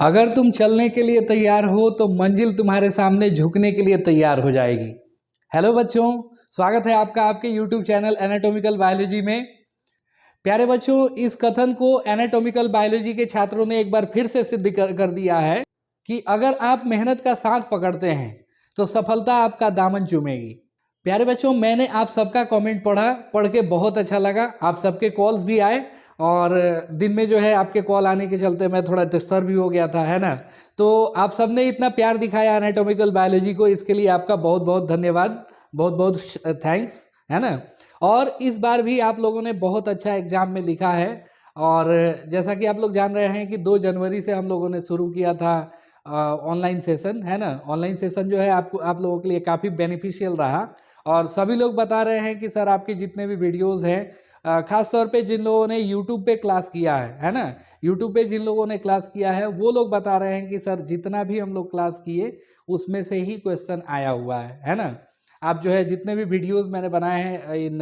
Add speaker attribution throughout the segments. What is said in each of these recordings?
Speaker 1: अगर तुम चलने के लिए तैयार हो तो मंजिल तुम्हारे सामने झुकने के लिए तैयार हो जाएगी। हेलो बच्चों, स्वागत है आपका आपके YouTube चैनल एनाटॉमिकल बायोलॉजी में। प्यारे बच्चों, इस कथन को एनाटॉमिकल बायोलॉजी के छात्रों ने एक बार फिर से सिद्ध कर दिया है कि अगर आप मेहनत का साथ पकड़ते हैं तो सफलता आपका दामन चूमेगी। प्यारे बच्चों, मैंने आप सबका कमेंट पढ़ के बहुत अच्छा लगा। आप सबके कॉल्स भी आए और दिन में जो है आपके कॉल आने के चलते मैं थोड़ा डिस्टर्ब भी हो गया था, है ना। तो आप सबने इतना प्यार दिखाया एनाटॉमिकल बायोलॉजी को, इसके लिए आपका बहुत बहुत धन्यवाद, बहुत बहुत थैंक्स, है ना। और इस बार भी आप लोगों ने बहुत अच्छा एग्जाम में लिखा है। और जैसा कि आप लोग जान रहे हैं कि 2 जनवरी से हम लोगों ने शुरू किया था ऑनलाइन सेशन, है ना। ऑनलाइन सेशन जो है आप लोगों के लिए काफ़ी बेनिफिशियल रहा और सभी लोग बता रहे हैं कि सर आपके जितने भी वीडियोस हैं, खास तौर पे जिन लोगों ने यूट्यूब पे क्लास किया है ना, यूट्यूब पे जिन लोगों ने क्लास किया है वो लोग बता रहे हैं कि सर जितना भी हम लोग क्लास किए उसमें से ही क्वेश्चन आया हुआ है ना। आप जो है जितने भी वीडियोस मैंने बनाए हैं इन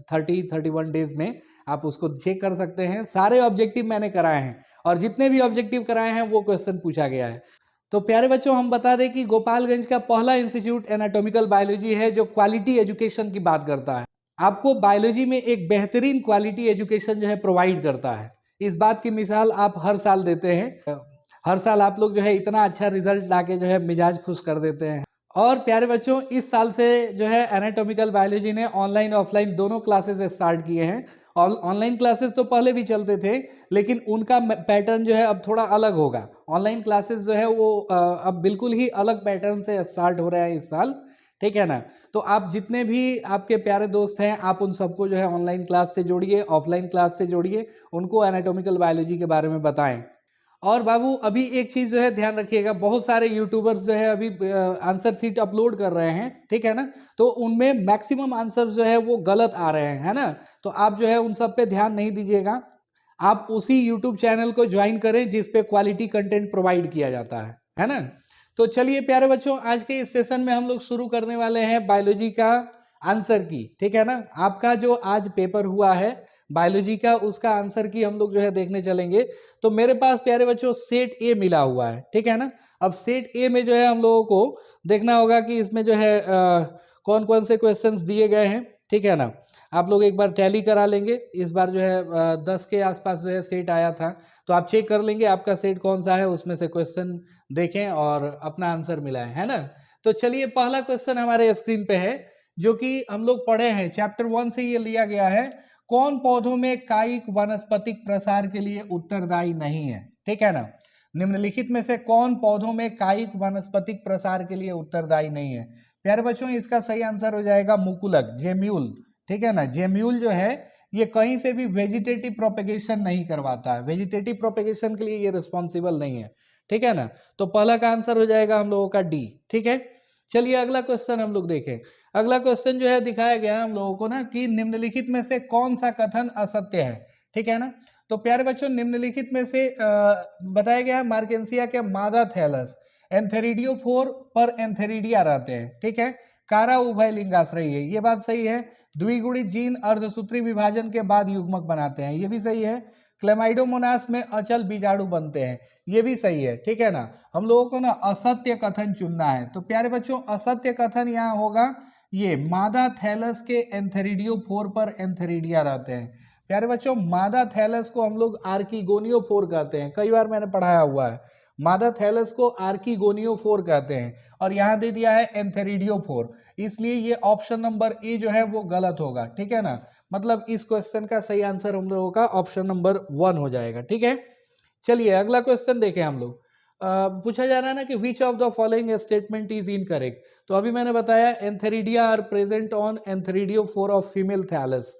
Speaker 1: 31 डेज में, आप उसको चेक कर सकते हैं। सारे ऑब्जेक्टिव मैंने कराए हैं और जितने भी ऑब्जेक्टिव कराए हैं वो क्वेश्चन पूछा गया है। तो प्यारे बच्चों, हम बता दें कि गोपालगंज का पहला इंस्टीट्यूट एनाटॉमिकल बायोलॉजी है जो क्वालिटी एजुकेशन की बात करता है। आपको बायोलॉजी में एक बेहतरीन क्वालिटी एजुकेशन जो है प्रोवाइड करता है। इस बात की मिसाल आप हर साल देते हैं। हर साल आप लोग जो है इतना अच्छा रिजल्ट लाके जो है मिजाज खुश कर देते हैं। और प्यारे बच्चों, इस साल से जो है एनाटॉमिकल बायोलॉजी ने ऑनलाइन ऑफलाइन दोनों क्लासेस स्टार्ट किए हैं। और ऑनलाइन क्लासेस तो पहले भी चलते थे, लेकिन उनका पैटर्न जो है अब थोड़ा अलग होगा। ऑनलाइन क्लासेस जो है वो अब बिल्कुल ही अलग पैटर्न से स्टार्ट हो रहे हैं इस साल, ठीक है ना। तो आप जितने भी आपके प्यारे दोस्त हैं, आप उन सबको जो है ऑनलाइन क्लास से जोड़िए, ऑफलाइन क्लास से जोड़िए, उनको एनाटॉमिकल बायोलॉजी के बारे में बताएं। और बाबू, अभी एक चीज़ जो है ध्यान रखिएगा, बहुत सारे यूट्यूबर्स जो है अभी आंसर सीट अपलोड कर रहे हैं, ठीक है ना। तो उनमें मैक्सिमम आंसर जो है वो गलत आ रहे हैं, है ना। तो आप जो है उन सब पे ध्यान नहीं दीजिएगा। आप उसी यूट्यूब चैनल को ज्वाइन करें जिस पे क्वालिटी कंटेंट प्रोवाइड किया जाता है ना। तो चलिए प्यारे बच्चों, आज के इस सेशन में हम लोग शुरू करने वाले हैं बायोलॉजी का आंसर की, ठीक है ना। आपका जो आज पेपर हुआ है बायोलॉजी का, उसका आंसर की हम लोग जो है देखने चलेंगे। तो मेरे पास प्यारे बच्चों सेट ए मिला हुआ है, ठीक है ना। अब सेट ए में जो है हम लोगों को देखना होगा कि इसमें जो है कौन कौन से क्वेश्चंस दिए गए हैं, ठीक है ना। आप लोग एक बार टैली करा लेंगे। इस बार जो है 10 के आसपास जो है सेट आया था, तो आप चेक कर लेंगे आपका सेट कौन सा है, उसमें से क्वेश्चन देखें और अपना आंसर मिलाएं, है ना। तो चलिए, पहला क्वेश्चन हमारे स्क्रीन पे है जो कि हम लोग पढ़े हैं, चैप्टर 1 से ये लिया गया है। कौन पौधों में कायिक वानस्पतिक प्रसार के लिए उत्तरदायी नहीं है, ठीक है ना। निम्नलिखित में से कौन पौधों में कायिक वानस्पतिक प्रसार के लिए उत्तरदायी नहीं है। प्यारे बच्चों, इसका सही आंसर हो जाएगा मुकुलक, जेम्यूल, ठीक है ना। जेम्यूल जो है ये कहीं से भी वेजिटेटिव प्रोपेगेशन नहीं करवाता है, वेजिटेटिव प्रोपेगेशन के लिए ये रिस्पॉन्सिबल नहीं है, ठीक है ना। तो पहला का आंसर हो जाएगा हम लोगों का डी, ठीक है। चलिए अगला क्वेश्चन हम लोग देखें। अगला क्वेश्चन जो है दिखाया गया है हम लोगों को ना कि निम्नलिखित में से कौन सा कथन असत्य है, ठीक है ना। तो प्यारे बच्चों, निम्नलिखित में से बताया गया है मार्केंसिया के मादा थैलस एंथेरिडियोफोर पर एंथेरिडिया रहते हैं, ठीक है। कारा उभय लिंगाश्रयी है, ये बात सही है। द्विगुणित जीन अर्धसूत्री विभाजन के बाद युग्मक बनाते हैं, ये भी सही है। क्लेमाइडोमोनास में अचल बीजाणु बनते हैं, ये भी सही है, ठीक है ना। हम लोगों को ना असत्य कथन चुनना है। तो प्यारे बच्चों, असत्य कथन यहाँ होगा ये मादा थैलस के एंथेरिडियोफोर पर एंथेरिडिया रहते हैं। प्यारे बच्चों, मादा थैलस को हम लोग आर्किगोनियोफोर कहते हैं, कई बार मैंने पढ़ाया हुआ है। मादा थैलस को आर्किगोनियोफोर कहते हैं और यहाँ दे दिया है एंथेरिडियोफोर, इसलिए ये ऑप्शन नंबर ए जो है वो गलत होगा, ठीक है ना। मतलब इस क्वेश्चन का सही आंसर हम लोगों का ऑप्शन नंबर 1 हो जाएगा, ठीक है। चलिए अगला क्वेश्चन देखें हम लोग। पूछा जा रहा है ना कि which of the following statement is incorrect. तो अभी मैंने बताया antheridia are present on antheridiophore of female thallus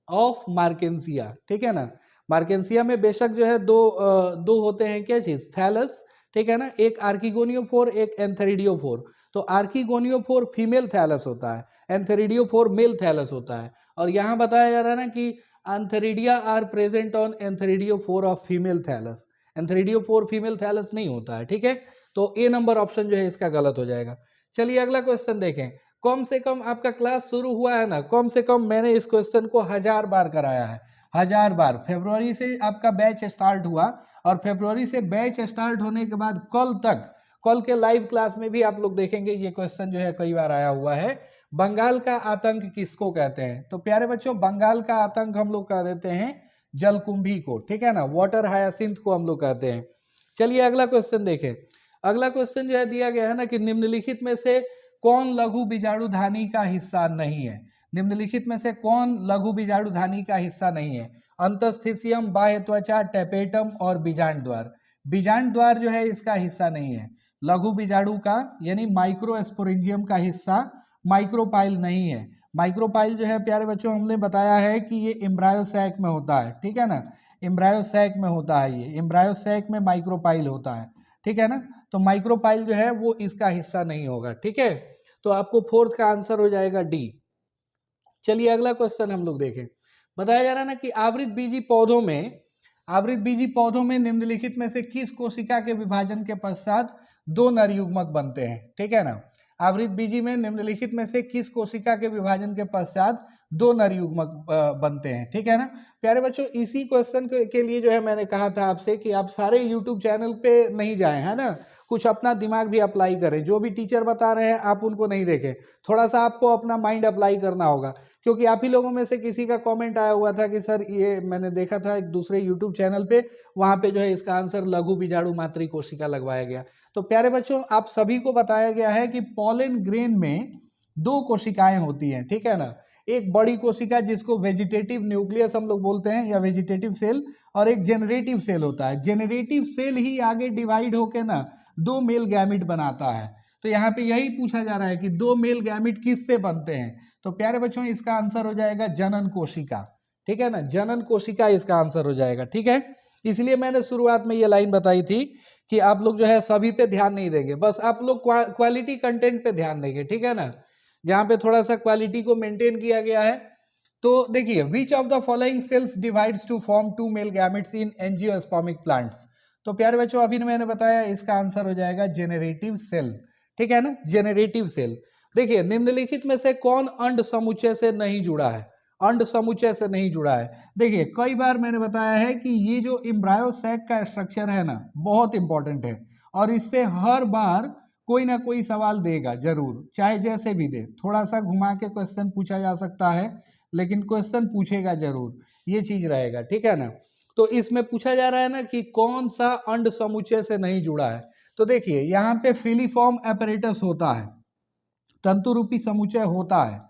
Speaker 1: of marchantia, ठीक है ना। मार्केंसिया में बेशक जो है दो होते हैं, क्या चीज, थैलस, ठीक है ना। एक आर्किगोनियोफोर, एक एंथेरिडियोफोर। तो आर्किगोनियोफोर फीमेल थैलस होता है, एंथेरिडियोफोर मेल थैलस होता है। और यहाँ बताया जा रहा है ना कि antheridia are present on antheridiophore of female thallus, antheridiophore female thallus नहीं होता है, ठीक है। तो ए नंबर ऑप्शन जो है इसका गलत हो जाएगा। चलिए अगला क्वेश्चन देखें। कम से कम आपका क्लास शुरू हुआ है ना, कम से कम मैंने इस क्वेश्चन को 1000 बार कराया है, 1000 बार। फरवरी से आपका बैच स्टार्ट हुआ और फरवरी से बैच स्टार्ट होने के बाद कल तक, कल के लाइव क्लास में भी आप लोग देखेंगे ये क्वेश्चन जो है कई बार आया हुआ है, बंगाल का आतंक किसको कहते हैं? तो प्यारे बच्चों, बंगाल का आतंक हम लोग कह देते हैं जलकुंभी को, ठीक है ना, वाटर हायासिंथ को हम लोग कहते हैं। चलिए अगला क्वेश्चन देखें। अगला क्वेश्चन जो है दिया गया है ना कि निम्नलिखित में से कौन लघु बीजाणुधानी का हिस्सा नहीं है? निम्नलिखित में से कौन लघु बीजाणुधानी का हिस्सा नहीं है? अंतस्थिसियम, बाह्य त्वचा, टेपेटम और बीजांड द्वार। बीजांड द्वार जो है इसका हिस्सा नहीं है। लघु बीजाणु का यानी माइक्रोस्पोरेंजियम का हिस्सा माइक्रोपाइल नहीं है। माइक्रोपाइल जो है प्यारे बच्चों हमने बताया है कि ये एम्ब्रायो सैक में होता है, ठीक है ना, एम्ब्रायो सैक में होता है, ये एम्ब्रायो सैक में माइक्रोपाइल होता है, ठीक है ना। तो माइक्रोपाइल जो है वो इसका हिस्सा नहीं होगा, ठीक है। तो आपको फोर्थ का आंसर हो जाएगा डी। चलिए अगला क्वेश्चन हम लोग देखें। बताया जा रहा है ना कि आवृत बीजी पौधों में निम्नलिखित में से किस कोशिका के विभाजन के पश्चात दो नर युग्मक बनते हैं? ठीक है ना, आवृत बीजी में निम्नलिखित में से किस कोशिका के विभाजन के पश्चात दो नर युग्मक बनते हैं? ठीक है ना प्यारे बच्चों, इसी क्वेश्चन के लिए जो है मैंने कहा था आपसे कि आप सारे यूट्यूब चैनल पे नहीं जाएं, है ना, कुछ अपना दिमाग भी अप्लाई करें। जो भी टीचर बता रहे हैं आप उनको नहीं देखें, थोड़ा सा आपको अपना माइंड अप्लाई करना होगा। क्योंकि आप ही लोगों में से किसी का कमेंट आया हुआ था कि सर ये मैंने देखा था एक दूसरे यूट्यूब चैनल पे, वहां पे जो है इसका आंसर लघु बीजाणु मातृ कोशिका लगवाया गया। तो प्यारे बच्चों आप सभी को बताया गया है कि पॉलन ग्रेन में दो कोशिकाएं होती हैं, ठीक है ना, एक बड़ी कोशिका जिसको वेजिटेटिव न्यूक्लियस हम लोग बोलते हैं या वेजिटेटिव सेल, और एक जेनरेटिव सेल होता है। जेनरेटिव सेल ही आगे डिवाइड होके ना दो मेल गैमिट बनाता है। तो यहाँ पे यही पूछा जा रहा है कि दो मेल गैमिट किससे बनते हैं? तो प्यारे बच्चों इसका आंसर हो जाएगा जनन कोशिका, ठीक है ना, जनन कोशिका इसका आंसर हो जाएगा, ठीक है। इसलिए मैंने शुरुआत में ये लाइन बताई थी कि आप लोग जो है सभी पे ध्यान नहीं देंगे, बस आप लोग क्वालिटी कंटेंट पे ध्यान देंगे, ठीक है ना, जहाँ पे थोड़ा सा क्वालिटी को मेंटेन किया गया है। तो देखिए, which of the following cells divides to form two male gametes in angiospermic plants? तो प्यारे बच्चों अभी मैंने बताया इसका आंसर हो जाएगा जेनरेटिव सेल, ठीक है ना, जेनरेटिव सेल। देखिए निम्नलिखित में से कौन अंड समुच्चय से नहीं जुड़ा है? अंड समुच्चय से नहीं जुड़ा है। देखिए कई बार मैंने बताया है कि ये जो एम्ब्रायो सैक का स्ट्रक्चर है ना बहुत इंपॉर्टेंट है, और इससे हर बार कोई ना कोई सवाल देगा जरूर, चाहे जैसे भी दे, थोड़ा सा घुमा के क्वेश्चन पूछा जा सकता है लेकिन क्वेश्चन पूछेगा जरूर, ये चीज रहेगा, ठीक है ना। तो इसमें पूछा जा रहा है ना कि कौन सा अंड समुच्चय से नहीं जुड़ा है। तो देखिए यहाँ पे फिलीफॉर्म एपरेटस होता है, तंतु रूपी समुच्चय होता है,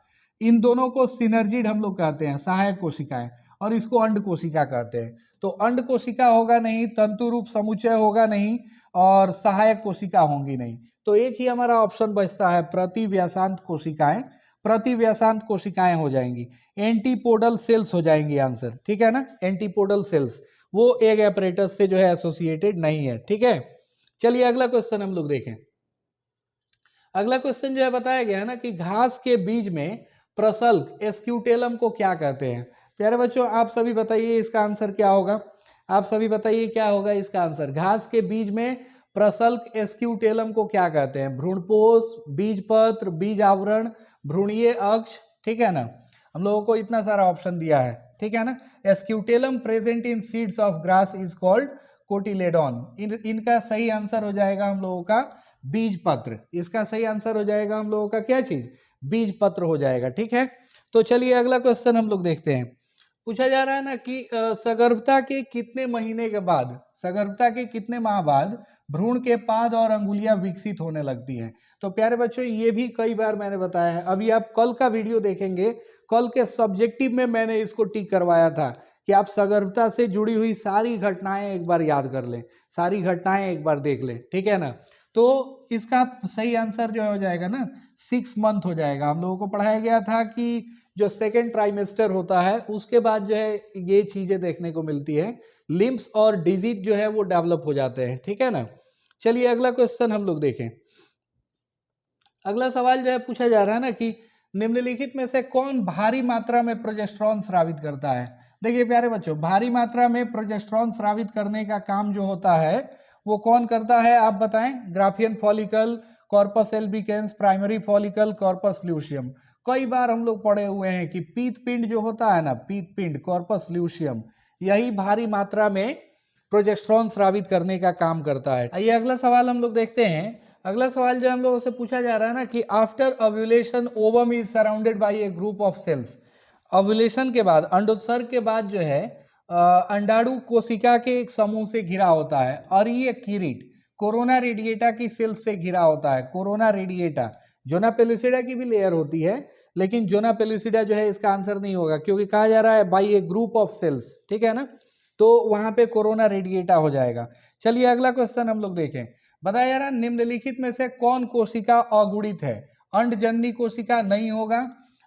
Speaker 1: इन दोनों को सिनर्जिड हम लोग कहते हैं, सहायक कोशिकाएं, और इसको अंड कोशिका कहते हैं। तो अंड कोशिका होगा नहीं, तंतु रूप समुच्चय होगा नहीं, और सहायक कोशिका होंगी नहीं। तो एक ही हमारा ऑप्शन बचता है प्रतिव्यासांत कोशिकाएं, प्रतिव्यासांत कोशिकाएं हो जाएंगी, एंटीपोडल सेल्स हो जाएंगी आंसर, ठीक है ना, एंटीपोडल सेल्स, वो एग एपरेटस से जो है एसोसिएटेड नहीं है, ठीक है। चलिए अगला क्वेश्चन हम लोग देखें। अगला क्वेश्चन जो है बताया गया है ना कि घास के बीज में प्रसल्क एस्क्यूटेलम को क्या कहते हैं? प्यारे बच्चों आप सभी बताइए इसका आंसर क्या होगा, आप सभी बताइए क्या होगा इसका आंसर। घास के बीज में प्रसल्क एस्क्यूटेलम को क्या कहते हैं? भ्रूणपोष, बीजपत्र, बीज आवरण, भ्रूणीय अक्ष, ठीक है ना, हम लोगों को इतना सारा ऑप्शन दिया है, ठीक है ना। Scutellum present in seeds of grass is called cotyledon. इनका सही आंसर हो जाएगा हम लोगों का बीज पत्र, इसका सही आंसर हो जाएगा हम लोगों का क्या चीज? बीज पत्र हो जाएगा, ठीक है। तो चलिए अगला क्वेश्चन हम लोग देखते हैं। पूछा जा रहा है ना कि सगर्भता के कितने महीने के बाद, सगर्भता के कितने माह बाद भ्रूण के पाद और अंगुलियां विकसित होने लगती हैं? तो प्यारे बच्चों ये भी कई बार मैंने बताया है, अभी आप कल का वीडियो देखेंगे, कल के सब्जेक्टिव में मैंने इसको टिक करवाया था कि आप सगर्भता से जुड़ी हुई सारी घटनाएं एक बार याद कर लें, सारी घटनाएं एक बार देख लें, ठीक है ना। तो इसका सही आंसर जो हो जाएगा ना 6 मंथ हो जाएगा। हम लोगों को पढ़ाया गया था कि जो सेकेंड ट्राइमेस्टर होता है उसके बाद जो है ये चीजें देखने को मिलती है, लिम्स और डिजीज जो है वो डेवलप हो जाते हैं, ठीक है ना। चलिए अगला क्वेश्चन हम लोग देखें। अगला सवाल जो है पूछा जा रहा है ना कि निम्नलिखित में से कौन भारी मात्रा में प्रोजेस्टेरॉन स्रावित करता है? देखिए प्यारे बच्चों भारी मात्रा में प्रोजेस्टेरॉन स्रावित करने का काम जो होता है वो कौन करता है आप बताएं? Graafian follicle, corpus albicans, primary follicle, corpus luteum, कई बार हम लोग पढ़े हुए हैं कि पीत पिंड जो होता है ना, पीत पिंड कॉर्पस ल्यूशियम, यही भारी मात्रा में प्रोजेस्टेरोन स्रावित करने का काम करता है। ये अगला सवाल हम लोग देखते हैं। अगला सवाल जो हम लोगों से पूछा जा रहा है ना कि after ovulation ovum is surrounded by a group of cells. Ovulation के बाद, अंडोत्सर्ग के बाद जो है अंडाणु कोशिका के एक समूह से घिरा होता है और ये किरीट कोरोना रेडिएटा की सेल्स से घिरा होता है। कोरोना रेडिएटा, जोना पेलुसिडा की भी लेयर होती है, लेकिन जोना पेलुसिडा जो है इसका आंसर नहीं होगा क्योंकि कहा जा रहा है by a group of cells, ठीक है ना, तो वहां पे कोरोना रेडिएटा हो जाएगा। चलिए अगला क्वेश्चन हम लोग देखें। बताया जा रहा है निम्नलिखित में से कौन कोशिका अगुणित है? अंडजननी कोशिका नहीं होगा,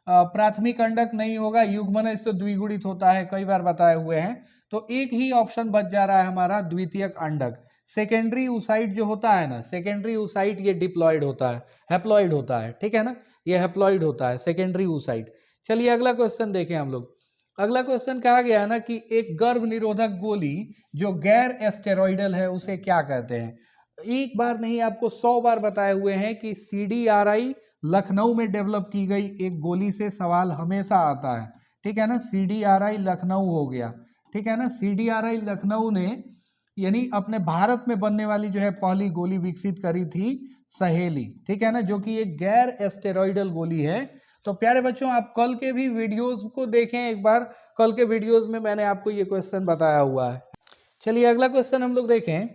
Speaker 1: प्राथमिक अंडक नहीं होगा, युग्मनज तो द्विगुणित होता है, कई बार बताए हुए हैं। तो एक ही ऑप्शन बच जा रहा है हमारा, द्वितीयक अंडक। सेकेंडरी ऊसाइट जो होता है ना, सेकेंडरी ऊसाइट ये डिप्लॉयड होता है, हैप्लॉइड होता है, ठीक है ना, ये हैप्लॉइड होता है सेकेंडरी ऊसाइट। चलिए अगला क्वेश्चन देखें हम लोग। अगला क्वेश्चन कहा गया है ना कि एक गर्भ निरोधक गोली जो गैर एस्टेरॉइडल है उसे क्या कहते हैं? एक बार नहीं, आपको 100 बार बताए हुए हैं कि CDRI लखनऊ में डेवलप की गई एक गोली से सवाल हमेशा आता है, ठीक है ना। CDRI लखनऊ हो गया, ठीक है ना। CDRI लखनऊ ने यानी अपने भारत में बनने वाली जो है पहली गोली विकसित करी थी, सहेली, ठीक है ना, जो कि एक गैर एस्टेरॉइडल गोली है। तो प्यारे बच्चों, आप कल के भी वीडियोस को देखें एक बार, कल के वीडियोस में मैंने आपको ये क्वेश्चन बताया हुआ है। चलिए अगला क्वेश्चन हम लोग देखें।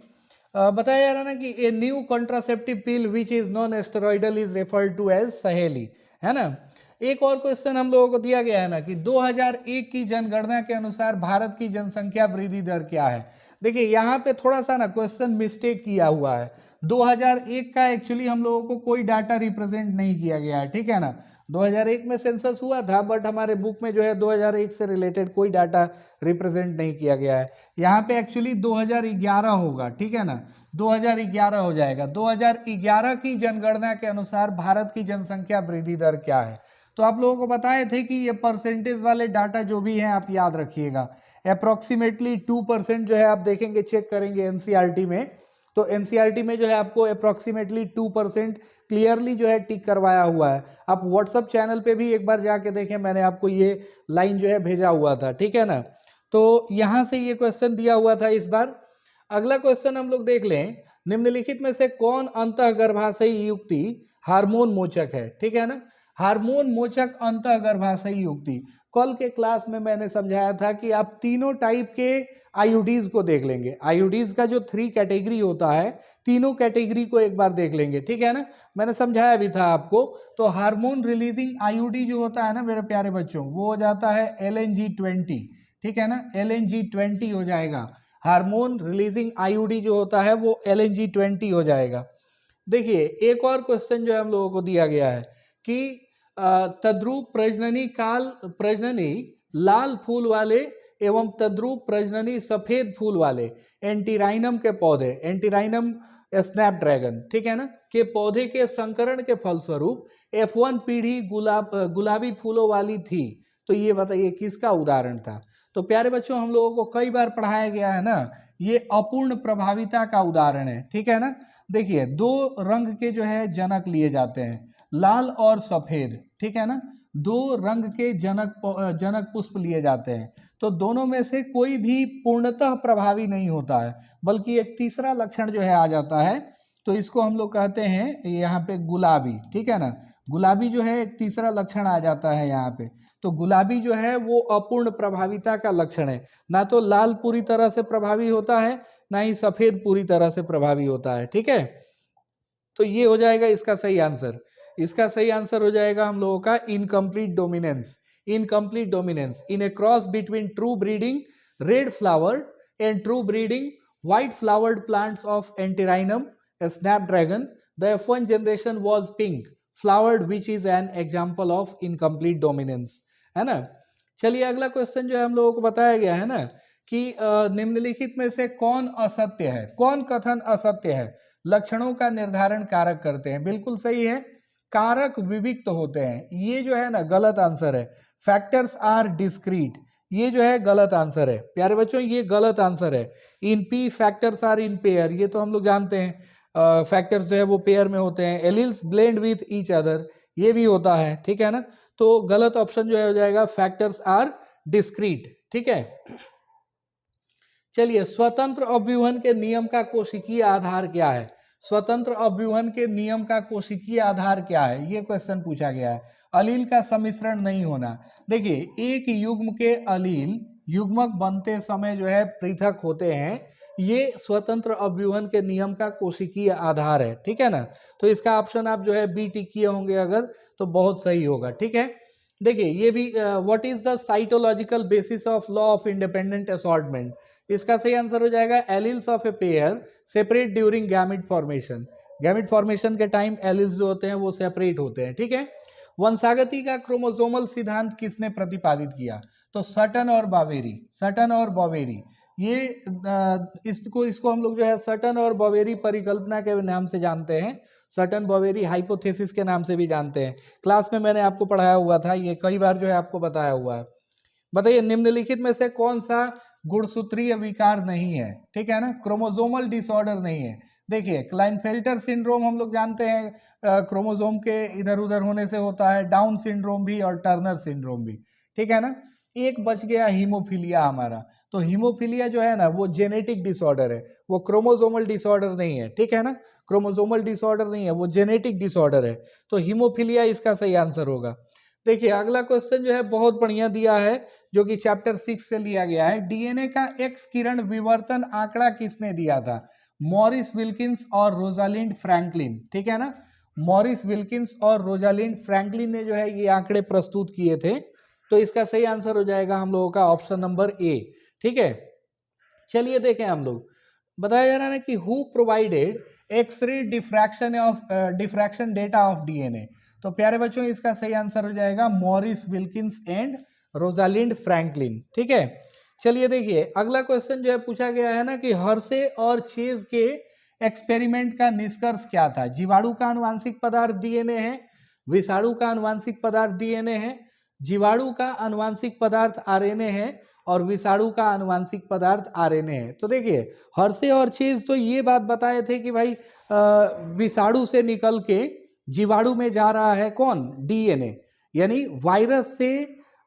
Speaker 1: बताया जा रहा है ना कि a new contraceptive pill which is non steroidal is referred to as Saheli, है ना। एक और क्वेश्चन हम लोगों को दिया गया है ना कि 2001 की जनगणना के अनुसार भारत की जनसंख्या वृद्धि दर क्या है? देखिए यहाँ पे थोड़ा सा ना क्वेश्चन मिस्टेक किया हुआ है। 2001 का एक्चुअली हम लोगों को कोई डाटा रिप्रेजेंट नहीं किया गया है, ठीक है ना। 2001 में सेंसस हुआ था बट हमारे बुक में जो है 2001 से रिलेटेड कोई डाटा रिप्रेजेंट नहीं किया गया है। यहाँ पे एक्चुअली 2011 होगा, ठीक है ना, 2011 हो जाएगा। 2011 की जनगणना के अनुसार भारत की जनसंख्या वृद्धि दर क्या है? तो आप लोगों को बताए थे कि ये परसेंटेज वाले डाटा जो भी हैं आप याद रखिएगा। अप्रोक्सीमेटली 2% जो है आप देखेंगे, चेक करेंगे एनसीईआरटी में, तो एनसीईआरटी में जो है आपको अप्रोक्सीमेटली 2% क्लियरली जो है टिक करवाया हुआ है। आप व्हाट्सएप चैनल पे भी एक बार जाके देखें, मैंने आपको ये लाइन जो है भेजा हुआ था, ठीक है ना। तो यहाँ से ये क्वेश्चन दिया हुआ था इस बार। अगला क्वेश्चन हम लोग देख लें, निम्नलिखित में से कौन अंतःगर्भाशयी युक्ति हार्मोन मोचक है? ठीक है ना, हार्मोन मोचक अंतःगर्भाशयी युक्ति। कल के क्लास में मैंने समझाया था कि आप तीनों टाइप के आईयूडीज को देख लेंगे। आईयूडीज का जो 3 कैटेगरी होता है, तीनों कैटेगरी को एक बार देख लेंगे, ठीक है ना, मैंने समझाया भी था आपको। तो हार्मोन रिलीजिंग आईयूडी जो होता है ना मेरे प्यारे बच्चों, वो हो जाता है LNG-20, ठीक है ना, LNG-20 हो जाएगा। हार्मोन रिलीजिंग आईयूडी जो होता है वो LNG-20 हो जाएगा। देखिए एक और क्वेश्चन जो है हम लोगों को दिया गया है कि तद्रुप प्रजननी लाल फूल वाले एवं तद्रुप प्रजननी सफेद फूल वाले एंटीराइनम के पौधे, एंटीराइनम स्नैपड्रैगन, ठीक है ना, के पौधे के संकरण के फलस्वरूप F1 पीढ़ी गुलाबी फूलों वाली थी। तो ये बताइए किसका उदाहरण था? तो प्यारे बच्चों, हम लोगों को कई बार पढ़ाया गया है ना, ये अपूर्ण प्रभाविता का उदाहरण है, ठीक है ना। देखिए 2 रंग के जो है जनक लिए जाते हैं, लाल और सफेद, ठीक है ना, 2 रंग के जनक पुष्प लिए जाते हैं। तो दोनों में से कोई भी पूर्णतः प्रभावी नहीं होता है, बल्कि एक तीसरा लक्षण जो है आ जाता है। तो इसको हम लोग कहते हैं यहाँ पे गुलाबी, ठीक है ना, गुलाबी जो है एक तीसरा लक्षण आ जाता है यहाँ पे। तो गुलाबी जो है वो अपूर्ण प्रभाविता का लक्षण है। ना तो लाल पूरी तरह से प्रभावी होता है, ना ही सफेद पूरी तरह से प्रभावी होता है, ठीक है। तो ये हो जाएगा इसका सही आंसर। इसका सही आंसर हो जाएगा हम लोगों का incomplete dominance. Incomplete dominance in A cross between true breeding red flower and true breeding white flowered plants of antirrhinum Snapdragon, the F1 generation was pink flowered which is an example of incomplete dominance, है ना। चलिए अगला question जो है हम लोगों को बताया गया है ना कि निम्नलिखित में से कौन असत्य है, कौन कथन असत्य है? लक्षणों का निर्धारण कारक करते हैं, बिल्कुल सही है, कारक विविक्त होते हैं, ये जो है ना गलत आंसर है। फैक्टर्स आर डिस्क्रीट, ये जो है गलत आंसर है प्यारे बच्चों, ये गलत आंसर है। In pea factors are in pair, ये तो हम लोग जानते हैं, फैक्टर्स जो है वो पेयर में होते हैं। Alleles blend with each other, ये भी होता है, ठीक है ना। तो गलत ऑप्शन जो है हो जाएगा फैक्टर्स आर डिस्क्रीट। ठीक है, चलिए स्वतंत्र अभ्यूहन के नियम का कोशिकीय आधार क्या है? स्वतंत्र अभ्यूहन के नियम का कोशिकीय आधार क्या है, ये क्वेश्चन पूछा गया है। अलील का सम्मिश्रण नहीं होना। देखिए एक युग्म के अलील युग्मक बनते समय जो है पृथक होते हैं, ये स्वतंत्र अभ्यूहन के नियम का कोशिकीय आधार है। ठीक है ना, तो इसका ऑप्शन आप जो है बी टिक किए होंगे अगर, तो बहुत सही होगा। ठीक है, देखिए ये भी what is the cytological basis of law of independent assortment, इसका सही आंसर हो जाएगा alleles of a pair separate during gamete formation. Gamete formation के टाइम एलिल्स जो होते हैं वो सेपरेट होते हैं। ठीक है, वंशागति का क्रोमोसोमल सिद्धांत किसने प्रतिपादित किया? तो सटन और बावेरी, सटन और बॉवेरी, ये इसको हम लोग जो है सटन और बॉवेरी परिकल्पना के नाम से जानते हैं, सटन बॉवेरी हाइपोथेसिस के नाम से भी जानते हैं। क्लास में मैंने आपको पढ़ाया हुआ था, ये कई बार जो है आपको बताया हुआ है। बताइए निम्नलिखित में से कौन सा गुणसूत्रीय विकार नहीं है? ठीक है ना, क्रोमोसोमल डिसऑर्डर नहीं है। देखिए क्लाइनफेल्टर सिंड्रोम हम लोग जानते हैं क्रोमोसोम के इधर उधर होने से होता है, डाउन सिंड्रोम भी और टर्नर सिंड्रोम भी। ठीक है ना, एक बच गया हीमोफीलिया हमारा। तो हीमोफीलिया जो है ना वो जेनेटिक डिसऑर्डर है, वो क्रोमोसोमल डिसऑर्डर नहीं है। ठीक है ना, क्रोमोसोमल डिसऑर्डर नहीं है, वो जेनेटिक डिसऑर्डर है। तो हीमोफीलिया इसका सही आंसर होगा। देखिए अगला क्वेश्चन जो है बहुत बढ़िया दिया है, जो कि चैप्टर 6 से लिया गया है। डीएनए का एक्स किरण विवर्तन आंकड़ा किसने दिया था? मॉरिस विल्किंस और रोजालिंड फ्रैंकलिन। ठीक है ना, मॉरिस विल्किंस और रोजालिंड फ्रैंकलिन ने जो है ये आंकड़े प्रस्तुत किए थे। तो इसका सही आंसर हो जाएगा हम लोगों का ऑप्शन नंबर ए। ठीक है, चलिए देखें हम लोग, बताया जा रहा है कि who provided X-ray diffraction data of DNA. तो प्यारे बच्चों इसका सही आंसर हो जाएगा Morris Wilkins and Rosalind Franklin. ठीक है, चलिए देखिए अगला क्वेश्चन जो है पूछा गया है ना कि हर्शे और चेज के एक्सपेरिमेंट का निष्कर्ष क्या था? जीवाणु का आनुवांशिक पदार्थ डीएनए है, विषाणु का आनुवांशिक पदार्थ डीएनए है, जीवाणु का आनुवांशिक पदार्थ आरएनए है और विषाणु का आनुवांशिक पदार्थ आरएनए है। तो देखिए हर्शे और चेज तो ये बात बताए थे कि भाई विषाणु से निकल के जीवाणु में जा रहा है कौन? डीएनए, यानी वायरस से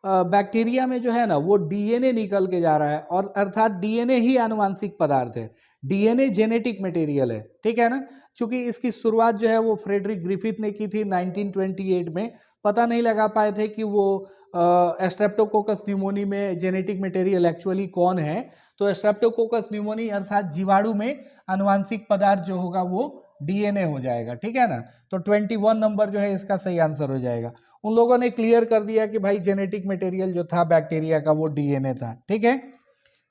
Speaker 1: बैक्टीरिया में जो है ना वो डीएनए निकल के जा रहा है, और अर्थात डीएनए ही आनुवांशिक पदार्थ है, डीएनए जेनेटिक मटेरियल है। ठीक है ना, क्योंकि इसकी शुरुआत जो है वो फ्रेडरिक ग्रिफिथ ने की थी 1928 में। पता नहीं लगा पाए थे कि वो स्ट्रेप्टोकोकस न्यूमोनी में जेनेटिक मटेरियल एक्चुअली कौन है। तो स्ट्रेप्टोकोकस न्यूमोनी अर्थात जीवाणु में आनुवांशिक पदार्थ जो होगा वो डीएनए हो जाएगा। ठीक है ना, तो 21 नंबर जो है इसका सही आंसर हो जाएगा। उन लोगों ने क्लियर कर दिया कि भाई जेनेटिक मटेरियल जो था बैक्टीरिया का वो डीएनए था। ठीक है,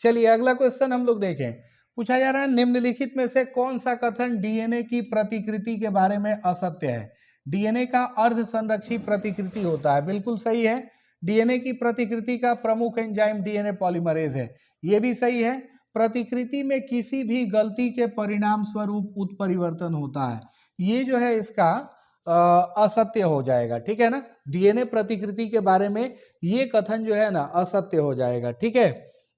Speaker 1: चलिए अगला क्वेश्चन हम लोग देखें। पूछा जा रहा है निम्नलिखित में से कौन सा कथन डीएनए की प्रतिकृति के बारे में असत्य है? डीएनए का अर्ध संरक्षी प्रतिकृति होता है, बिल्कुल सही है। डीएनए की प्रतिकृति का प्रमुख एंजाइम डीएनए पॉलीमरेज है, ये भी सही है। प्रतिकृति में किसी भी गलती के परिणाम स्वरूप उत्परिवर्तन होता है, ये जो है इसका असत्य हो जाएगा। ठीक है ना, डीएनए प्रतिकृति के बारे में ये कथन जो है ना असत्य हो जाएगा। ठीक है,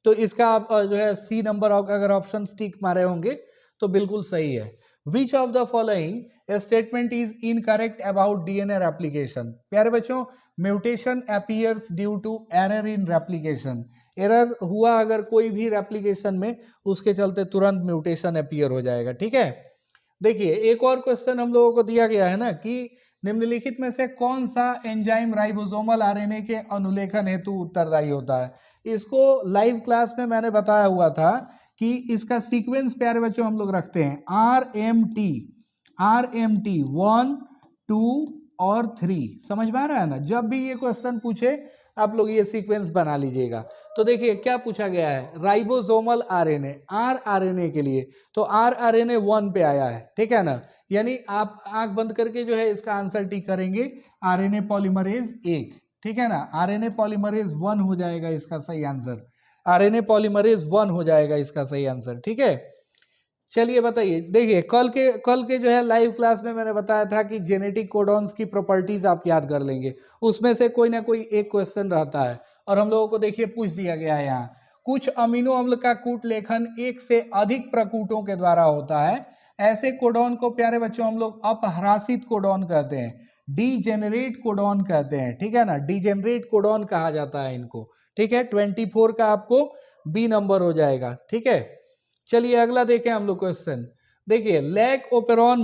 Speaker 1: तो इसका आप जो है सी नंबर अगर ऑप्शन टिक मारे होंगे तो बिल्कुल सही है। Which of the following statement is incorrect about DNA replication? प्यारे बच्चों, mutation appears due to error in replication. Error हुआ अगर कोई भी रेप्लिकेशन में, उसके चलते तुरंत म्यूटेशन अपीयर हो जाएगा। ठीक है, देखिए एक और क्वेश्चन हम लोगों को दिया गया है ना कि निम्नलिखित में से कौन सा एंजाइम राइबोसोमल आरएनए के अनुलेखन हेतु उत्तरदायी होता है? इसको लाइव क्लास में मैंने बताया हुआ था कि इसका सीक्वेंस प्यारे बच्चों हम लोग रखते हैं आर एम टी 1, 2 और 3। समझ में आ रहा है ना, जब भी ये क्वेश्चन पूछे आप लोग ये सीक्वेंस बना लीजिएगा। तो देखिए क्या पूछा गया है, राइबोसोमल आरएनए, आर आरएनए के लिए, तो आर आरएनए 1 पे आया है। ठीक है ना, यानी आप आंख बंद करके जो है इसका आंसर टिक करेंगे आरएनए पॉलीमरेज 1। ठीक है ना, आरएनए पॉलीमरेज 1 हो जाएगा इसका सही आंसर, आरएनए पॉलीमरेज 1 हो जाएगा इसका सही आंसर। ठीक है, चलिए बताइए, देखिए कल के जो है लाइव क्लास में मैंने बताया था कि जेनेटिक कोडॉन्स की प्रॉपर्टीज आप याद कर लेंगे, उसमें से कोई ना कोई एक क्वेश्चन रहता है, और हम लोगों को देखिए पूछ दिया गया है यहाँ, कुछ अमीनो अम्ल का कूट लेखन एक से अधिक प्रकूटों के द्वारा होता है, ऐसे कोडॉन को प्यारे बच्चों हम लोग अपह्रासित कोडॉन कहते हैं। डीजेनरेट कोडॉन कहते हैं, ठीक है ना, डीजेनरेट कोडॉन कहा जाता है इनको, ठीक है। 24 का आपको बी नंबर हो जाएगा, ठीक है। चलिए अगला देखें हम लोग क्वेश्चन। देखिए लैक ओपेरॉन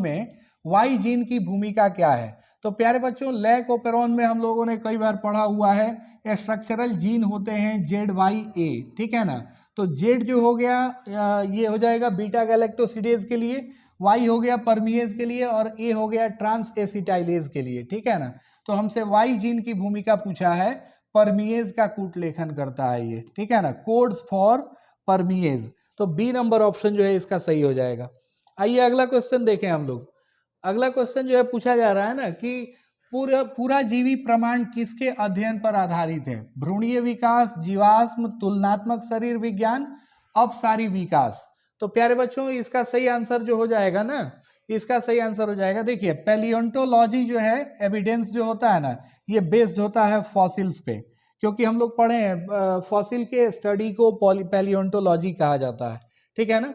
Speaker 1: में वाई जीन की भूमिका क्या है? तो प्यारे बच्चों लैक ओपेरॉन में हम लोगों ने कई बार पढ़ा हुआ है, स्ट्रक्चरल जीन होते हैं ZYA, ठीक है ना। तो जेड जो हो गया ये हो जाएगा बीटा गैलेक्टोसिडेज के लिए, वाई हो गया परमिएज के लिए, और ए हो गया ट्रांस एसिटाइलेज के लिए, ठीक है ना। तो हमसे वाई जीन की भूमिका पूछा है, परमिएज का कूट लेखन करता है ये, ठीक है ना, कोड्स फॉर परमिएज। तो बी नंबर ऑप्शन जो है इसका सही हो जाएगा। आइए अगला क्वेश्चन देखें हम लोग। अगला क्वेश्चन जो है पूछा जा रहा है ना कि पूरा जीवी प्रमाण किसके अध्ययन पर आधारित है? भ्रूणीय विकास, जीवाश्म, तुलनात्मक शरीर विज्ञान, अपसारी विकास। तो प्यारे बच्चों इसका सही आंसर जो हो जाएगा ना, इसका सही आंसर हो जाएगा, देखिए पैलियोंटोलॉजी जो है, एविडेंस जो होता है ना, ये बेस्ड होता है फॉसिल्स पे, क्योंकि हम लोग पढ़े हैं फॉसिल के स्टडी को पैलियोंटोलॉजी कहा जाता है, ठीक है ना।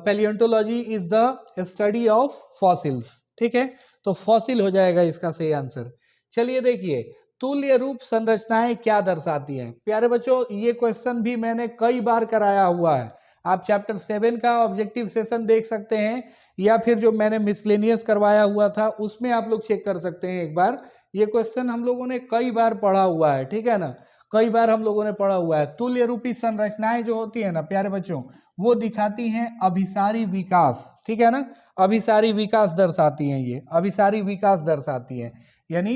Speaker 1: Palaeontology is the study of fossils, ठीक है। तो फॉसिल हो जाएगा इसका सही आंसर। चलिए देखिए तुल्य रूप संरचनाएं क्या दर्शाती हैं? प्यारे बच्चों ये क्वेश्चन भी मैंने कई बार कराया हुआ है, आप चैप्टर 7 का ऑब्जेक्टिव सेशन देख सकते हैं, या फिर जो मैंने मिसलेनियस करवाया हुआ था उसमें आप लोग चेक कर सकते हैं एक बार। ये क्वेश्चन हम लोगों ने कई बार पढ़ा हुआ है, ठीक है ना, कई बार हम लोगों ने पढ़ा हुआ है। तुल्य रूपी संरचनाएं जो होती है ना प्यारे बच्चों, वो दिखाती हैं अभिसारी विकास, ठीक है ना, अभिसारी विकास दर्शाती हैं, ये अभिसारी विकास दर्शाती हैं। यानी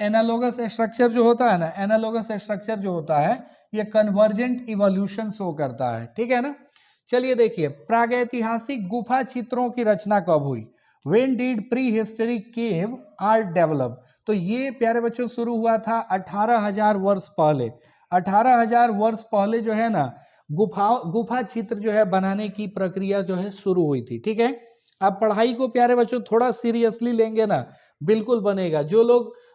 Speaker 1: एनालोगस स्ट्रक्चर जो होता है ना, एनालोगस स्ट्रक्चर जो होता है ये कन्वर्जेंट इवोल्यूशन शो करता है, ठीक है ना। चलिए देखिए प्रागैतिहासिक गुफा चित्रों की रचना कब हुई? When did prehistoric cave art develop? तो ये प्यारे बच्चों शुरू हुआ था 18,000 वर्ष पहले। 18,000 वर्ष पहले जो है ना गुफा चित्र जो है बनाने की प्रक्रिया जो है शुरू हुई थी, ठीक है। आप पढ़ाई को प्यारे बच्चों थोड़ा सीरियसली लेंगे ना, बिल्कुल बनेगा।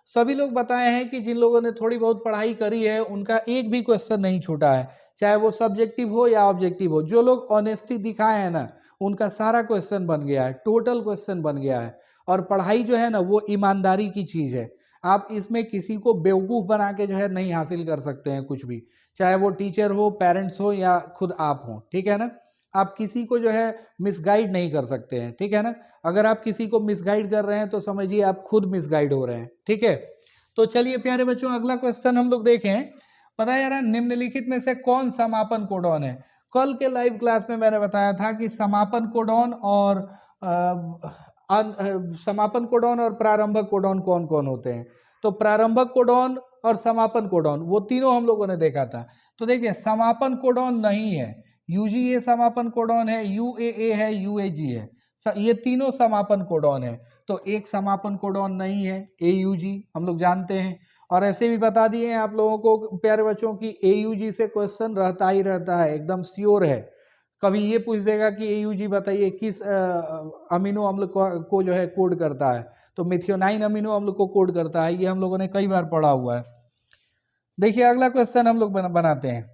Speaker 1: सभी लोग बताए हैं कि जिन लोगों ने थोड़ी बहुत पढ़ाई करी है उनका एक भी क्वेश्चन नहीं छूटा है, चाहे वो सब्जेक्टिव हो या ऑब्जेक्टिव हो। जो लोग ऑनेस्टी दिखाए हैं ना उनका सारा क्वेश्चन बन गया है, टोटल क्वेश्चन बन गया है। और पढ़ाई जो है ना वो ईमानदारी की चीज है, आप इसमें किसी को बेवकूफ बना के जो है नहीं हासिल कर सकते हैं कुछ भी, चाहे वो टीचर हो, पेरेंट्स हो या खुद आप हो, ठीक है ना। आप किसी को जो है मिसगाइड नहीं कर सकते हैं, ठीक है ना। अगर आप किसी को मिसगाइड कर रहे हैं तो समझिए आप खुद मिसगाइड हो रहे हैं, ठीक है। तो चलिए प्यारे बच्चों अगला क्वेश्चन हम लोग देखें। पता है यार निम्नलिखित में से कौन समापन कोडॉन है? कल के लाइव क्लास में मैंने बताया था कि समापन कोडॉन और समापन कोडॉन और प्रारंभक कोडॉन कौन कौन होते हैं। तो प्रारंभक कोडॉन और समापन कोडॉन वो तीनों हम लोगों ने देखा था। तो देखिए समापन कोडॉन नहीं है, यूजीए समापन कोडॉन है, यूएए है, यूएजी है, ये तीनों समापन कोडॉन है। तो एक समापन कोडॉन नहीं है, एयूजी हम लोग जानते हैं। और ऐसे भी बता दिए हैं आप लोगों को प्यारे बच्चों की एयूजी से क्वेश्चन रहता ही रहता है, एकदम श्योर है। कभी ये पूछ देगा कि एयूजी बताइए किस अमीनो अम्ल को जो है कोड करता है, तो मिथियोनाइन अमीनो अम्ल को कोड करता है, ये हम लोगों ने कई बार पढ़ा हुआ है। देखिए अगला क्वेश्चन हम लोग बनाते हैं।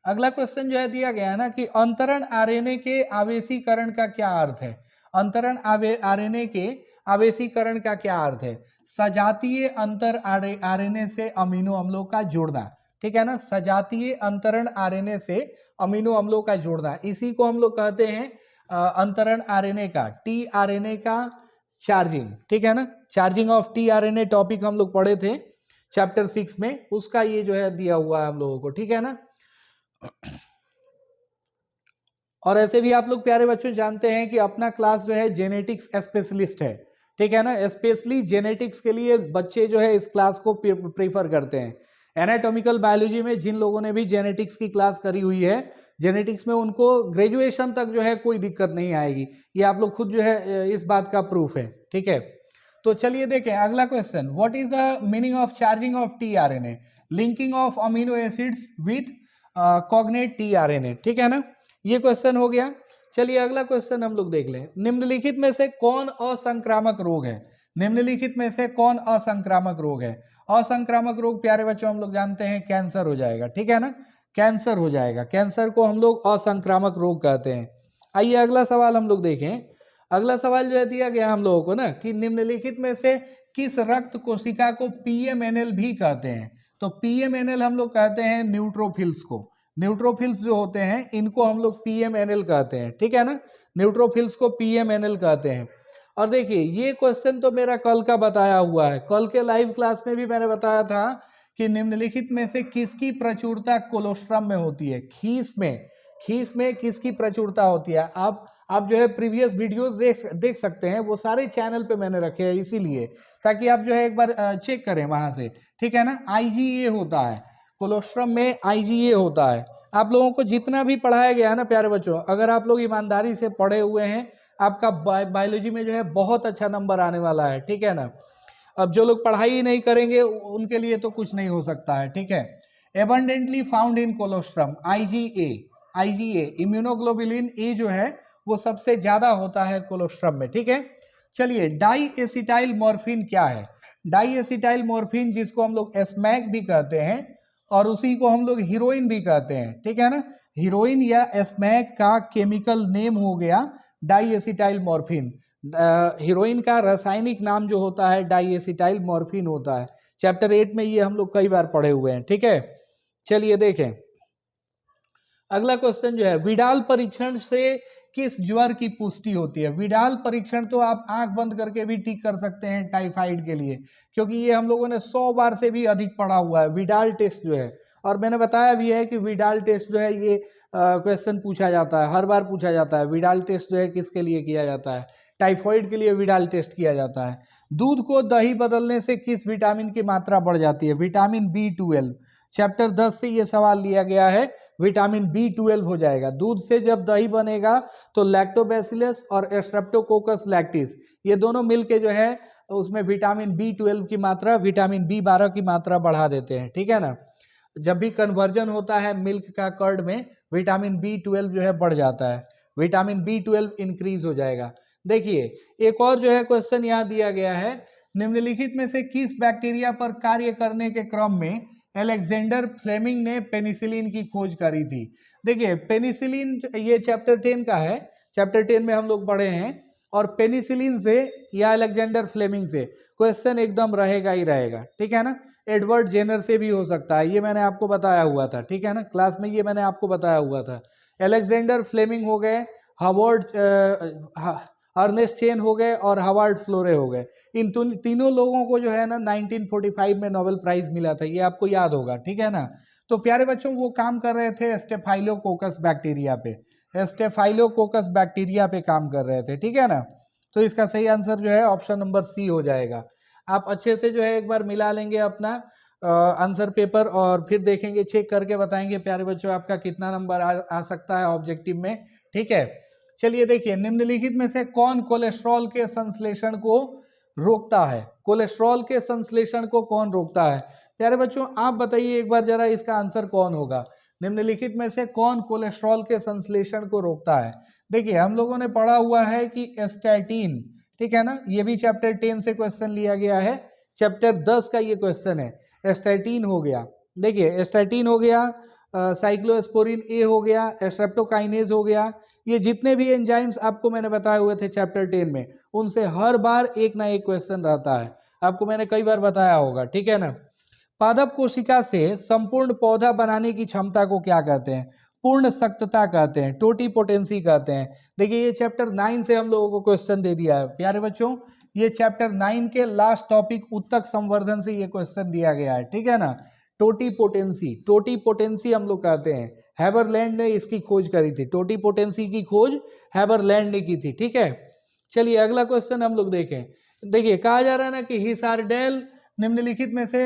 Speaker 1: अगला क्वेश्चन जो है दिया गया है ना कि अंतरण आरएनए के आवेशीकरण का क्या अर्थ है? अंतरण आरएनए के आवेशीकरण का क्या अर्थ है? सजातीय अंतर आरएनए से अमीनो अम्लों का जोड़ना, ठीक है ना, सजातीय अंतरण आरएनए से अमीनो अम्लों का जोड़ना, इसी को हम लोग कहते हैं अंतरण आरएनए का, टी आरएनए का चार्जिंग, ठीक है ना। Charging of T RNA topic हम लोग पढ़े थे चैप्टर 6 में, उसका ये जो है दिया हुआ है हम लोगों को, ठीक है ना। और ऐसे भी आप लोग प्यारे बच्चों जानते हैं कि अपना क्लास जो है जेनेटिक्स स्पेशलिस्ट है, ठीक है ना, स्पेशली जेनेटिक्स के लिए बच्चे जो है इस क्लास को प्रीफर करते हैं। एनाटॉमिकल बायोलॉजी में जिन लोगों ने भी जेनेटिक्स की क्लास करी हुई है, जेनेटिक्स में उनको ग्रेजुएशन तक जो है कोई दिक्कत नहीं आएगी, ये आप लोग खुद जो है इस बात का प्रूफ है, ठीक है। तो चलिए देखें अगला question, what is the meaning of charging of tRNA? Linking of amino acids with cognate tRNA, ठीक है ना, ये क्वेश्चन हो गया। चलिए अगला क्वेश्चन हम लोग देख लें। निम्नलिखित में से कौन असंक्रामक रोग है? निम्नलिखित में से कौन असंक्रामक रोग है? असंक्रामक रोग प्यारे बच्चों हम लोग जानते हैं कैंसर हो जाएगा, ठीक है ना, कैंसर हो जाएगा, कैंसर को हम लोग असंक्रामक रोग कहते हैं। आइए अगला सवाल हम लोग देखें। अगला सवाल जो है दिया गया हम लोगों को ना कि निम्नलिखित में से किस रक्त कोशिका को पीएमएनएल भी कहते हैं। तो पीएमएनएल हम लोग कहते हैं न्यूट्रोफिल्स को। न्यूट्रोफिल्स जो होते हैं इनको हम लोग पीएमएनएल कहते हैं, ठीक है ना। न्यूट्रोफिल्स को पीएमएनएल कहते हैं। और देखिए ये क्वेश्चन तो मेरा कल का बताया हुआ है, कल के लाइव क्लास में भी मैंने बताया था कि निम्नलिखित में से किसकी प्रचुरता कोलोस्ट्रम में होती है। खीस में किसकी प्रचुरता होती है। आप जो है प्रीवियस वीडियोस देख सकते हैं, वो सारे चैनल पे मैंने रखे हैं इसीलिए, ताकि आप जो है एक बार चेक करें वहां से, ठीक है ना। आईजीए होता है कोलोस्ट्रम में, आईजीए होता है। आप लोगों को जितना भी पढ़ाया गया है ना प्यारे बच्चों, अगर आप लोग ईमानदारी से पढ़े हुए हैं, आपका बायोलॉजी में जो है बहुत अच्छा नंबर आने वाला है, ठीक है ना। अब जो लोग पढ़ाई ही नहीं करेंगे उनके लिए तो कुछ नहीं हो सकता है, ठीक है। Abundantly found in colostrum, IgA immunoglobulin A जो है वो सबसे ज्यादा होता है कोलोस्ट्रम में, ठीक है। चलिए डाई एसिटाइल मॉर्फिन क्या है। डाई एसिटाइल मॉर्फिन जिसको हम लोग एस्मैक भी कहते हैं और उसी को हम लोग हीरोइन भी कहते हैं, ठीक है ना। हीरोइन या एस्मैक का केमिकल नेम हो गया डाई एसिटाइल मॉर्फिन। हीरोइन का रासायनिक नाम जो होता है डाई एसिटाइल मॉर्फिन होता है। चैप्टर 8 में ये हम लोग कई बार पढ़े हुए हैं, ठीक है। चलिए देखें अगला क्वेश्चन जो है, विडाल परीक्षण से किस ज्वर की पुष्टि होती है। विडाल परीक्षण तो आप आंख बंद करके भी टिक कर सकते हैं टाइफाइड के लिए, क्योंकि ये हम लोगों ने 100 बार से भी अधिक पढ़ा हुआ है विडाल टेस्ट जो है। और मैंने बताया भी है कि विडाल टेस्ट जो है ये क्वेश्चन पूछा जाता है, हर बार पूछा जाता है। विडाल टेस्ट जो है किसके लिए किया जाता है, टाइफाइड के लिए विडाल टेस्ट किया जाता है। दूध को दही बदलने से किस विटामिन की मात्रा बढ़ जाती है। Vitamin B12। चैप्टर 10 से ये सवाल लिया गया है, विटामिन B12 हो जाएगा। दूध से जब दही बनेगा तो लैक्टोबैसिलस और स्ट्रेप्टोकोकस लैक्टिस ये दोनों मिलके जो है उसमें विटामिन B12 की मात्रा, विटामिन B12 की मात्रा बढ़ा देते हैं, ठीक है ना। जब भी कन्वर्जन होता है मिल्क का कर्ड में, विटामिन B12 जो है बढ़ जाता है, विटामिन B12 इंक्रीज हो जाएगा। देखिए एक और जो है क्वेश्चन यहाँ दिया गया है, निम्नलिखित में से किस बैक्टीरिया पर कार्य करने के क्रम में अलेक्जेंडर फ्लेमिंग ने पेनिसिलिन की खोज करी थी। देखिए पेनिसिलिन ये चैप्टर 10 का है, चैप्टर 10 में हम लोग पढ़े हैं। और पेनिसिलिन से या अलेक्जेंडर फ्लेमिंग से क्वेश्चन एकदम रहेगा ही रहेगा, ठीक है ना। एडवर्ड जेनर से भी हो सकता है, ये मैंने आपको बताया हुआ था, ठीक है ना, क्लास में ये मैंने आपको बताया हुआ था। अलेक्जेंडर फ्लेमिंग हो गए, हावर्ड अर्नेस्ट चेन हो गए और हावर्ड फ्लोरे हो गए। इन तीनों लोगों को जो है ना 1945 में नोबेल प्राइज मिला था, ये आपको याद होगा, ठीक है ना। तो प्यारे बच्चों वो काम कर रहे थे स्टेफाइलोकोकस बैक्टीरिया पे, स्टेफाइलोकोकस बैक्टीरिया पे काम कर रहे थे, ठीक है ना। तो इसका सही आंसर जो है ऑप्शन नंबर सी हो जाएगा। आप अच्छे से जो है एक बार मिला लेंगे अपना आंसर पेपर और फिर देखेंगे, चेक करके बताएंगे प्यारे बच्चों आपका कितना नंबर आ सकता है ऑब्जेक्टिव में, ठीक है। चलिए देखिए निम्नलिखित में से कौन कोलेस्ट्रॉल के संश्लेषण को रोकता है। कोलेस्ट्रॉल के संश्लेषण को कौन रोकता है प्यारे बच्चों, आप बताइए एक बार जरा इसका आंसर कौन होगा। निम्नलिखित में से कौन कोलेस्ट्रॉल के संश्लेषण को रोकता है। देखिए हम लोगों ने पढ़ा हुआ है कि स्टैटिन, ठीक है ना, ये भी चैप्टर 10 से क्वेश्चन लिया गया है, चैप्टर 10 का ये क्वेश्चन है। स्टैटिन हो गया, देखिए स्टैटिन हो गया, साइक्लोस्पोरिन ए हो गया, स्ट्रेप्टोकाइनेज हो गया, ये जितने भी एंजाइम्स आपको मैंने बताए हुए थे चैप्टर 10 में, उनसे हर बार एक ना एक क्वेश्चन रहता है, आपको मैंने कई बार बताया होगा, ठीक है ना। पादप कोशिका से संपूर्ण पौधा बनाने की क्षमता को क्या कहते हैं। पूर्ण सख्तता कहते हैं, टोटीपोटेंसी कहते हैं। देखिए ये चैप्टर 9 से हम लोगों को क्वेश्चन दे दिया है प्यारे बच्चों, ये चैप्टर 9 के लास्ट टॉपिक उत्तक संवर्धन से ये क्वेश्चन दिया गया है, ठीक है ना। टोटीपोटेंसी, टोटीपोटेंसी हम लोग कहते हैं, हैबरलैंड ने इसकी खोज करी थी, टोटीपोटेंसी की खोज हैबरलैंड ने की थी, ठीक है। चलिए अगला क्वेश्चन हम लोग देखें। देखिए कहा जा रहा है ना कि हिसारडेल निम्नलिखित में से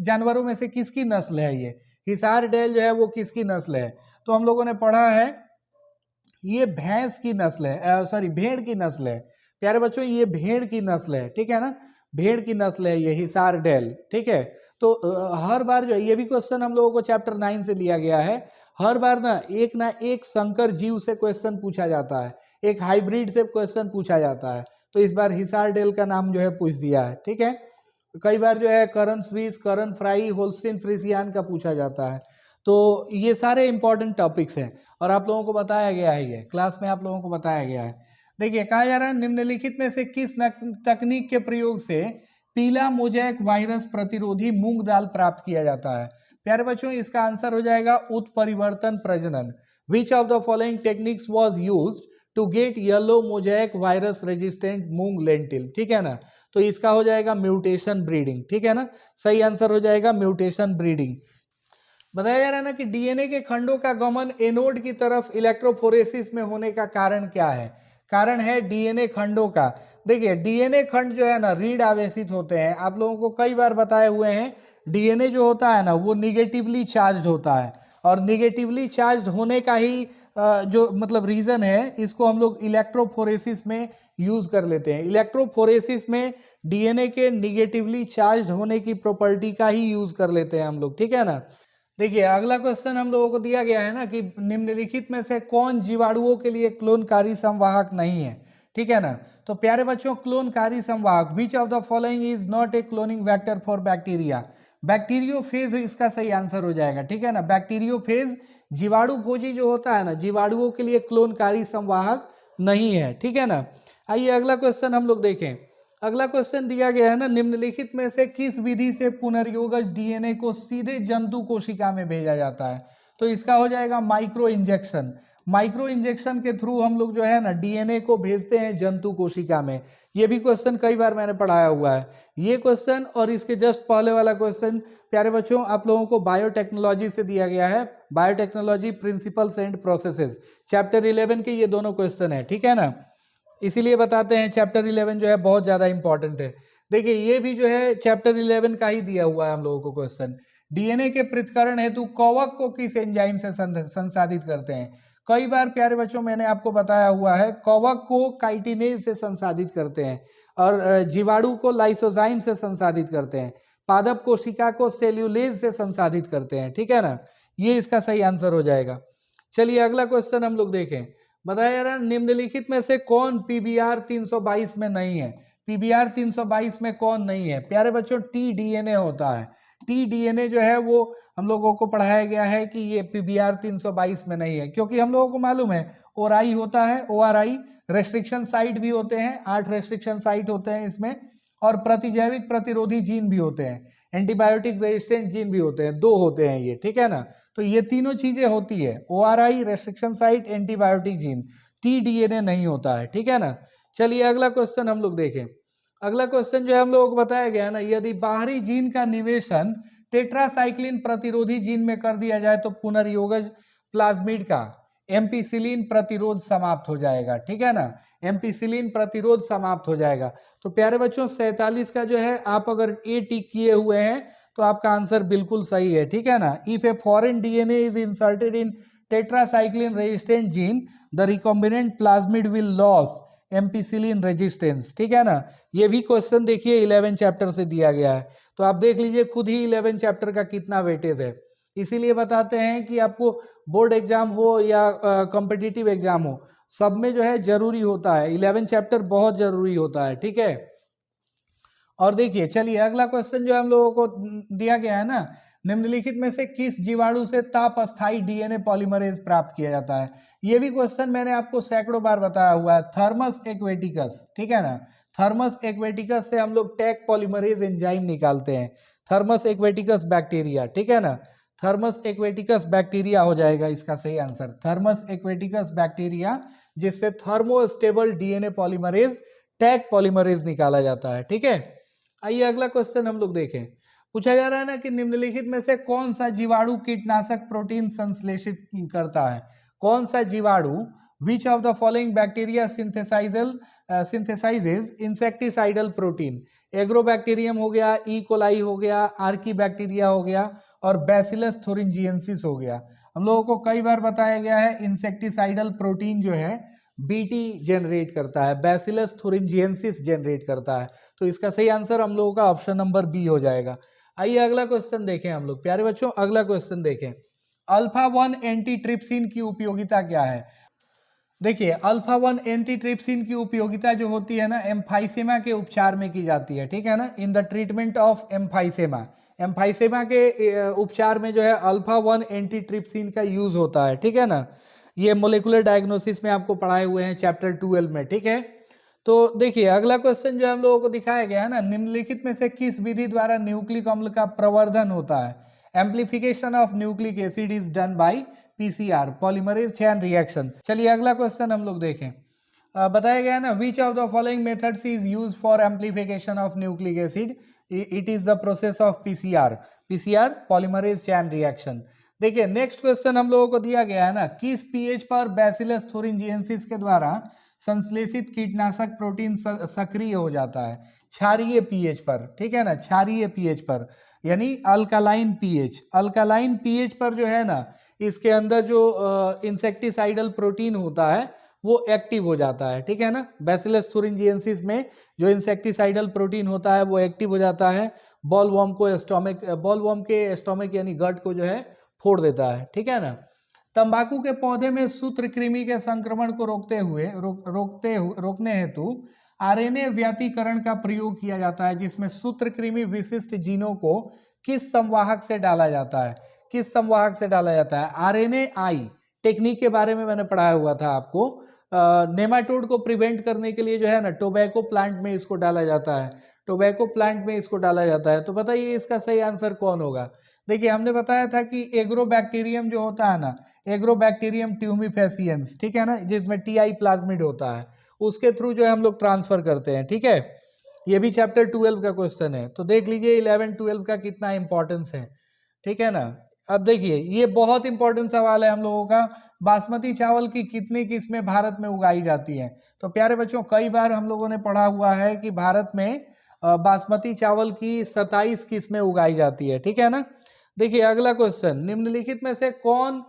Speaker 1: जानवरों में से किसकी नस्ल है। ये हिसारडेल जो है वो किसकी नस्ल है। तो हम लोगों ने पढ़ा है ये भैंस की नस्ल है, सॉरी भेड़ की नस्ल है प्यारे बच्चों, ये भेड़ की नस्ल है, ठीक है ना, भेड़ की नस्ल है ये हिसारडेल, ठीक है। तो हर बार जो ये भी क्वेश्चन हम लोगों को चैप्टर 9 से लिया गया है, हर बार ना एक संकर जीव से क्वेश्चन पूछा जाता है, एक हाइब्रिड से क्वेश्चन पूछा जाता है। तो इस बार हिसारडेल का नाम जो है पूछ दिया है, ठीक है। कई बार जो है करन स्विस, करन फ्राई, होल्स्टीन फ्रिसियान का पूछा जाता है। तो ये सारे इंपॉर्टेंट टॉपिक्स हैं और आप लोगों को बताया गया है, ये क्लास में आप लोगों को बताया गया है। देखिए कहा जा रहा है निम्नलिखित में से किस तकनीक के प्रयोग से पीला मोजैक वायरस प्रतिरोधी मूंग दाल प्राप्त किया जाता है। प्यारे बच्चों इसका आंसर हो जाएगा उत्परिवर्तन प्रजनन। Which of the following techniques was used to get yellow mosaic virus resistant moong lentil. ठीक है ना, तो इसका हो जाएगा म्यूटेशन ब्रीडिंग। ठीक है ना, सही आंसर हो जाएगा म्यूटेशन ब्रीडिंग। बताया जा रहा है ना कि डीएनए के खंडों का गमन एनोड की तरफ इलेक्ट्रोफोरेसिस में होने का कारण क्या है। कारण है डीएनए खंडों का। देखिए डीएनए खंड जो है ना रीड आवेशित होते हैं, आप लोगों को कई बार बताए हुए हैं। डीएनए जो होता है ना वो निगेटिवली चार्ज होता है, और निगेटिवली चार्ज होने का ही जो मतलब रीजन है, इसको हम लोग इलेक्ट्रोफोरेसिस में यूज कर लेते हैं। इलेक्ट्रोफोरेसिस में डीएनए के निगेटिवली चार्ज होने की प्रॉपर्टी का ही यूज कर लेते हैं हम लोग। ठीक है ना, देखिए अगला क्वेश्चन हम लोगों को दिया गया है ना कि निम्नलिखित में से कौन जीवाणुओं के लिए क्लोनकारी संवाहक नहीं है। ठीक है ना, तो प्यारे बच्चों क्लोनकारी संवाहक विच of the following is not a cloning vector for bacteria. Bacteriophage इसका सही आंसर हो जाएगा। ठीक है ना, बैक्टीरियोफेज जीवाणु भोजी जो होता है ना, जीवाणुओं के लिए क्लोनकारी संवाहक नहीं है। ठीक है ना, आइए अगला क्वेश्चन हम लोग देखें। अगला क्वेश्चन दिया गया है ना निम्नलिखित में से किस विधि से पुनर्योगज डीएनए को सीधे जंतु कोशिका में भेजा जाता है। तो इसका हो जाएगा माइक्रो इंजेक्शन। माइक्रो इंजेक्शन के थ्रू हम लोग जो है ना डीएनए को भेजते हैं जंतु कोशिका में। ये भी क्वेश्चन कई बार मैंने पढ़ाया हुआ है। ये क्वेश्चन और इसके जस्ट पहले वाला क्वेश्चन प्यारे बच्चों आप लोगों को बायोटेक्नोलॉजी से दिया गया है। Biotechnology principles and processes chapter 11 के ये दोनों क्वेश्चन है। ठीक है ना, इसीलिए बताते हैं चैप्टर 11 जो है बहुत ज़्यादा इंपॉर्टेंट है। देखिए ये भी जो है चैप्टर 11 का ही दिया हुआ है हम लोगों को क्वेश्चन। डीएनए के पृथक्करण हेतु कवक को किस एंजाइम से संसाधित करते हैं। कई बार प्यारे बच्चों मैंने आपको बताया हुआ है, कवक को काइटिनेज से संसाधित करते हैं, और जीवाणु को लाइसोजाइम से संसाधित करते हैं, पादप कोशिका को सेल्यूलेज से संसाधित करते हैं। ठीक है ना, ये इसका सही आंसर हो जाएगा। चलिए अगला क्वेश्चन हम लोग देखें। बताया जा रहा है निम्नलिखित में से कौन पीबीआर 322 में नहीं है। पीबीआर 322 में कौन नहीं है। प्यारे बच्चों टी डीएनए होता है। टी डीएनए जो है वो हम लोगों को पढ़ाया गया है कि ये पीबीआर 322 में नहीं है, क्योंकि हम लोगों को मालूम है ओआरआई होता है। ओआरआई रेस्ट्रिक्शन साइट भी होते हैं, 8 रेस्ट्रिक्शन साइट होते हैं इसमें, और प्रतिजैविक प्रतिरोधी जीन भी होते हैं, एंटीबायोटिक रेजिस्टेंट जीन भी होते हैं, 2 होते हैं ये। ठीक है ना, तो ये तीनों चीजें होती है, ORI, restriction site, antibiotic gene. T DNA नहीं होता है। ठीक है ना, चलिए अगला क्वेश्चन हम लोग देखें। अगला क्वेश्चन जो है हम लोगों को बताया गया ना, यदि बाहरी जीन का निवेशन टेट्रासाइक्लिन प्रतिरोधी जीन में कर दिया जाए तो पुनर्योगज प्लाज्मिड का एम्पिसिलिन प्रतिरोध समाप्त हो जाएगा। ठीक है ना, एम्पिसिलिन प्रतिरोध समाप्त हो जाएगा। तो प्यारे बच्चों 47 का जो है आप अगर ए टिक किए हुए हैं तो आपका आंसर बिल्कुल सही है। ठीक है ना, if a foreign DNA is inserted in tetracycline resistant gene the recombinant plasmid will loss ampicillin resistance. ठीक है ना, ये भी क्वेश्चन देखिए 11 चैप्टर से दिया गया है, तो आप देख लीजिए खुद ही 11 चैप्टर का कितना वेटेज है। इसीलिए बताते हैं कि आपको बोर्ड एग्जाम हो या कॉम्पिटिटिव एग्जाम हो, सब में जो है जरूरी होता है, 11 चैप्टर बहुत जरूरी होता है। ठीक है, और देखिए चलिए अगला क्वेश्चन जो हम लोगों को दिया गया है ना, निम्नलिखित में से किस जीवाणु से ताप अस्थायी डीएनए पॉलीमरेज प्राप्त किया जाता है। ये भी क्वेश्चन मैंने आपको सैकड़ों बार बताया हुआ है, थर्मस एक्वेटिकस। ठीक है ना, थर्मस एक्वेटिकस से हम लोग टैग पॉलीमरेज एंजाइम निकालते हैं, थर्मस एक्वेटिकस बैक्टीरिया। ठीक है ना, थर्मस एक्वेटिकस बैक्टीरिया हो जाएगा इसका सही आंसर, थर्मस एक्वेटिकस बैक्टीरिया, जिससे thermostable DNA polymerase tag polymerase निकाला जाता है। ठीक है, आइए अगला क्वेश्चन हम लोग देखें। पूछा जा रहा है ना कि निम्नलिखित में से कौन सा जीवाणु कीटनाशक प्रोटीन संश्लेषित करता है। कौन सा जीवाणु विच of the following bacteria सिंथेसाइजेज insecticidal protein. Agrobacterium हो गया, ई कोलाई हो गया, आर्की बैक्टीरिया हो गया, और बैसिलस थोरिंजियंसिस हो गया। हम लोगों को कई बार बताया गया है इंसेक्टिसाइडल प्रोटीन जो है बीटी जनरेट करता है, बैसिलस थोरिंजियंसिस जनरेट करता है। तो इसका सही आंसर हम लोगों का ऑप्शन नंबर बी हो जाएगा। आइए अगला क्वेश्चन देखें हम लोग। प्यारे बच्चों अगला क्वेश्चन देखें, अल्फा 1 एंटीट्रिप्सिन की उपयोगिता क्या है। देखिए अल्फा 1 एंटीट्रिप्सिन की उपयोगिता जो होती है ना, एम्फाइसेमा के उपचार में की जाती है। ठीक है ना, in the treatment of emphysema, emphysema के उपचार में जो है अल्फा 1 एंटीट्रिप्सिन का यूज होता है। ठीक है ना, ये मोलिकुलर डायग्नोसिस में आपको पढ़ाए हुए हैं चैप्टर 12 में, ठीक है। तो देखिए अगला क्वेश्चन जो हम लोगों को दिखाया गया है ना, निम्नलिखित में से किस विधि द्वारा न्यूक्लिक अम्ल का प्रवर्धन होता है? Amplification of nucleic acid is done by PCR, polymerase chain reaction. चलिए अगला क्वेश्चन हम लोग देखें। बताया गया ना, which of the following methods is use for amplification of nucleic acid? It is the process of PCR, PCR polymerase chain reaction. देखिए next question हम लोगों को दिया गया है ना, किस पीएच पर बैसिलस थुरिंजिएंसिस के द्वारा संश्लेषित कीटनाशक प्रोटीन सक्रिय हो जाता है? क्षारीय पीएच पर, ठीक है ना, क्षारीय पीएच पर, यानी अल्कालाइन पीएच। अल्कालाइन पीएच पर जो है ना, इसके अंदर जो इंसेक्टिसाइडल प्रोटीन होता है वो एक्टिव हो जाता है, ठीक है ना। बैसिलस थुरिंजिएंसिस में जो इंसेक्टिसाइडल प्रोटीन होता है वो एक्टिव हो जाता है, बॉलवर्म को स्टोमक, बॉलवर्म के स्टोमक यानी गट को जो है फोड़ देता है, ठीक है ना। तंबाकू के पौधे में सूत्रकृमि के संक्रमण को रोकने हेतु आरएनए व्यातीकरण का प्रयोग किया जाता है, जिसमें सूत्रकृमि विशिष्ट जीनों को किस संवाहक से डाला जाता है? किस संवाहक से डाला जाता है? आरएनए आई टेक्निक के बारे में मैंने पढ़ाया हुआ था आपको। नेमाटोड को प्रिवेंट करने के लिए जो है ना, टोबैको प्लांट में इसको डाला जाता है, टोबैको प्लांट में इसको डाला जाता है। तो बताइए इसका सही आंसर कौन होगा? देखिए हमने बताया था कि एग्रोबैक्टीरियम जो होता है ना, एग्रोबैक्टीरियम ट्यूमिफेसियंस, ठीक है ना, जिसमें टीआई प्लाज्मिड होता है, उसके थ्रू जो है हम लोग ट्रांसफर करते हैं, ठीक है। ये भी चैप्टर 12 का क्वेश्चन है, तो देख लीजिए 11-12 का कितना इंपॉर्टेंस है, ठीक है ना। अब देखिए ये बहुत इंपॉर्टेंट सवाल है हम लोगों का, बासमती चावल की कितनी किस्में भारत में उगाई जाती हैं? तो प्यारे बच्चों कई बार हम लोगों ने पढ़ा हुआ है कि भारत में बासमती चावल की 27 किस्में उगाई जाती है, ठीक है ना। देखिए अगला क्वेश्चन, निम्नलिखित में से कौन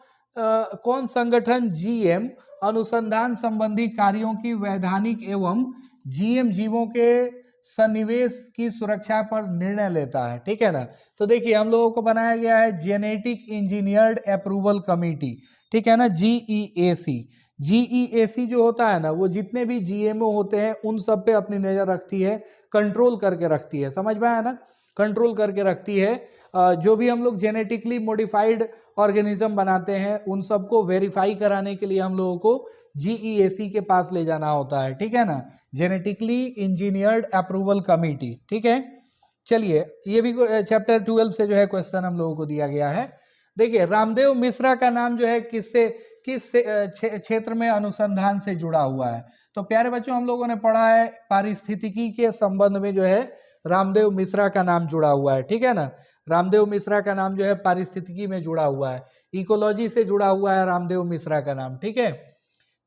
Speaker 1: संगठन जीएम अनुसंधान संबंधी कार्यों की वैधानिक एवं जीएम जीवों के सन्निवेश की सुरक्षा पर निर्णय लेता है? ठीक है ना। तो देखिए हम लोगों को बनाया गया है जेनेटिक इंजीनियर्ड अप्रूवल कमेटी, ठीक है ना, जीईएसी। जीईएसी जो होता है ना, वो जितने भी जीएमओ होते हैं उन सब पे अपनी नजर रखती है, कंट्रोल करके रखती है, समझ में आया ना, कंट्रोल करके रखती है। जो भी हम लोग जेनेटिकली मॉडिफाइड ऑर्गेनिज्म बनाते हैं उन सबको वेरीफाई कराने के लिए हम लोगों को जीईएसी के पास ले जाना होता है, ठीक है ना, जेनेटिकली इंजीनियर्ड अप्रूवल कमेटी, ठीक है। चलिए ये भी चैप्टर 12 से जो है क्वेश्चन हम लोगों को दिया गया है। देखिए रामदेव मिश्रा का नाम जो है किस क्षेत्र में अनुसंधान से जुड़ा हुआ है? तो प्यारे बच्चों हम लोगों ने पढ़ा है पारिस्थितिकी के संबंध में जो है रामदेव मिश्रा का नाम जुड़ा हुआ है, ठीक है ना। रामदेव मिश्रा का नाम जो है पारिस्थितिकी में जुड़ा हुआ है, इकोलॉजी से जुड़ा हुआ है रामदेव मिश्रा का नाम, ठीक है।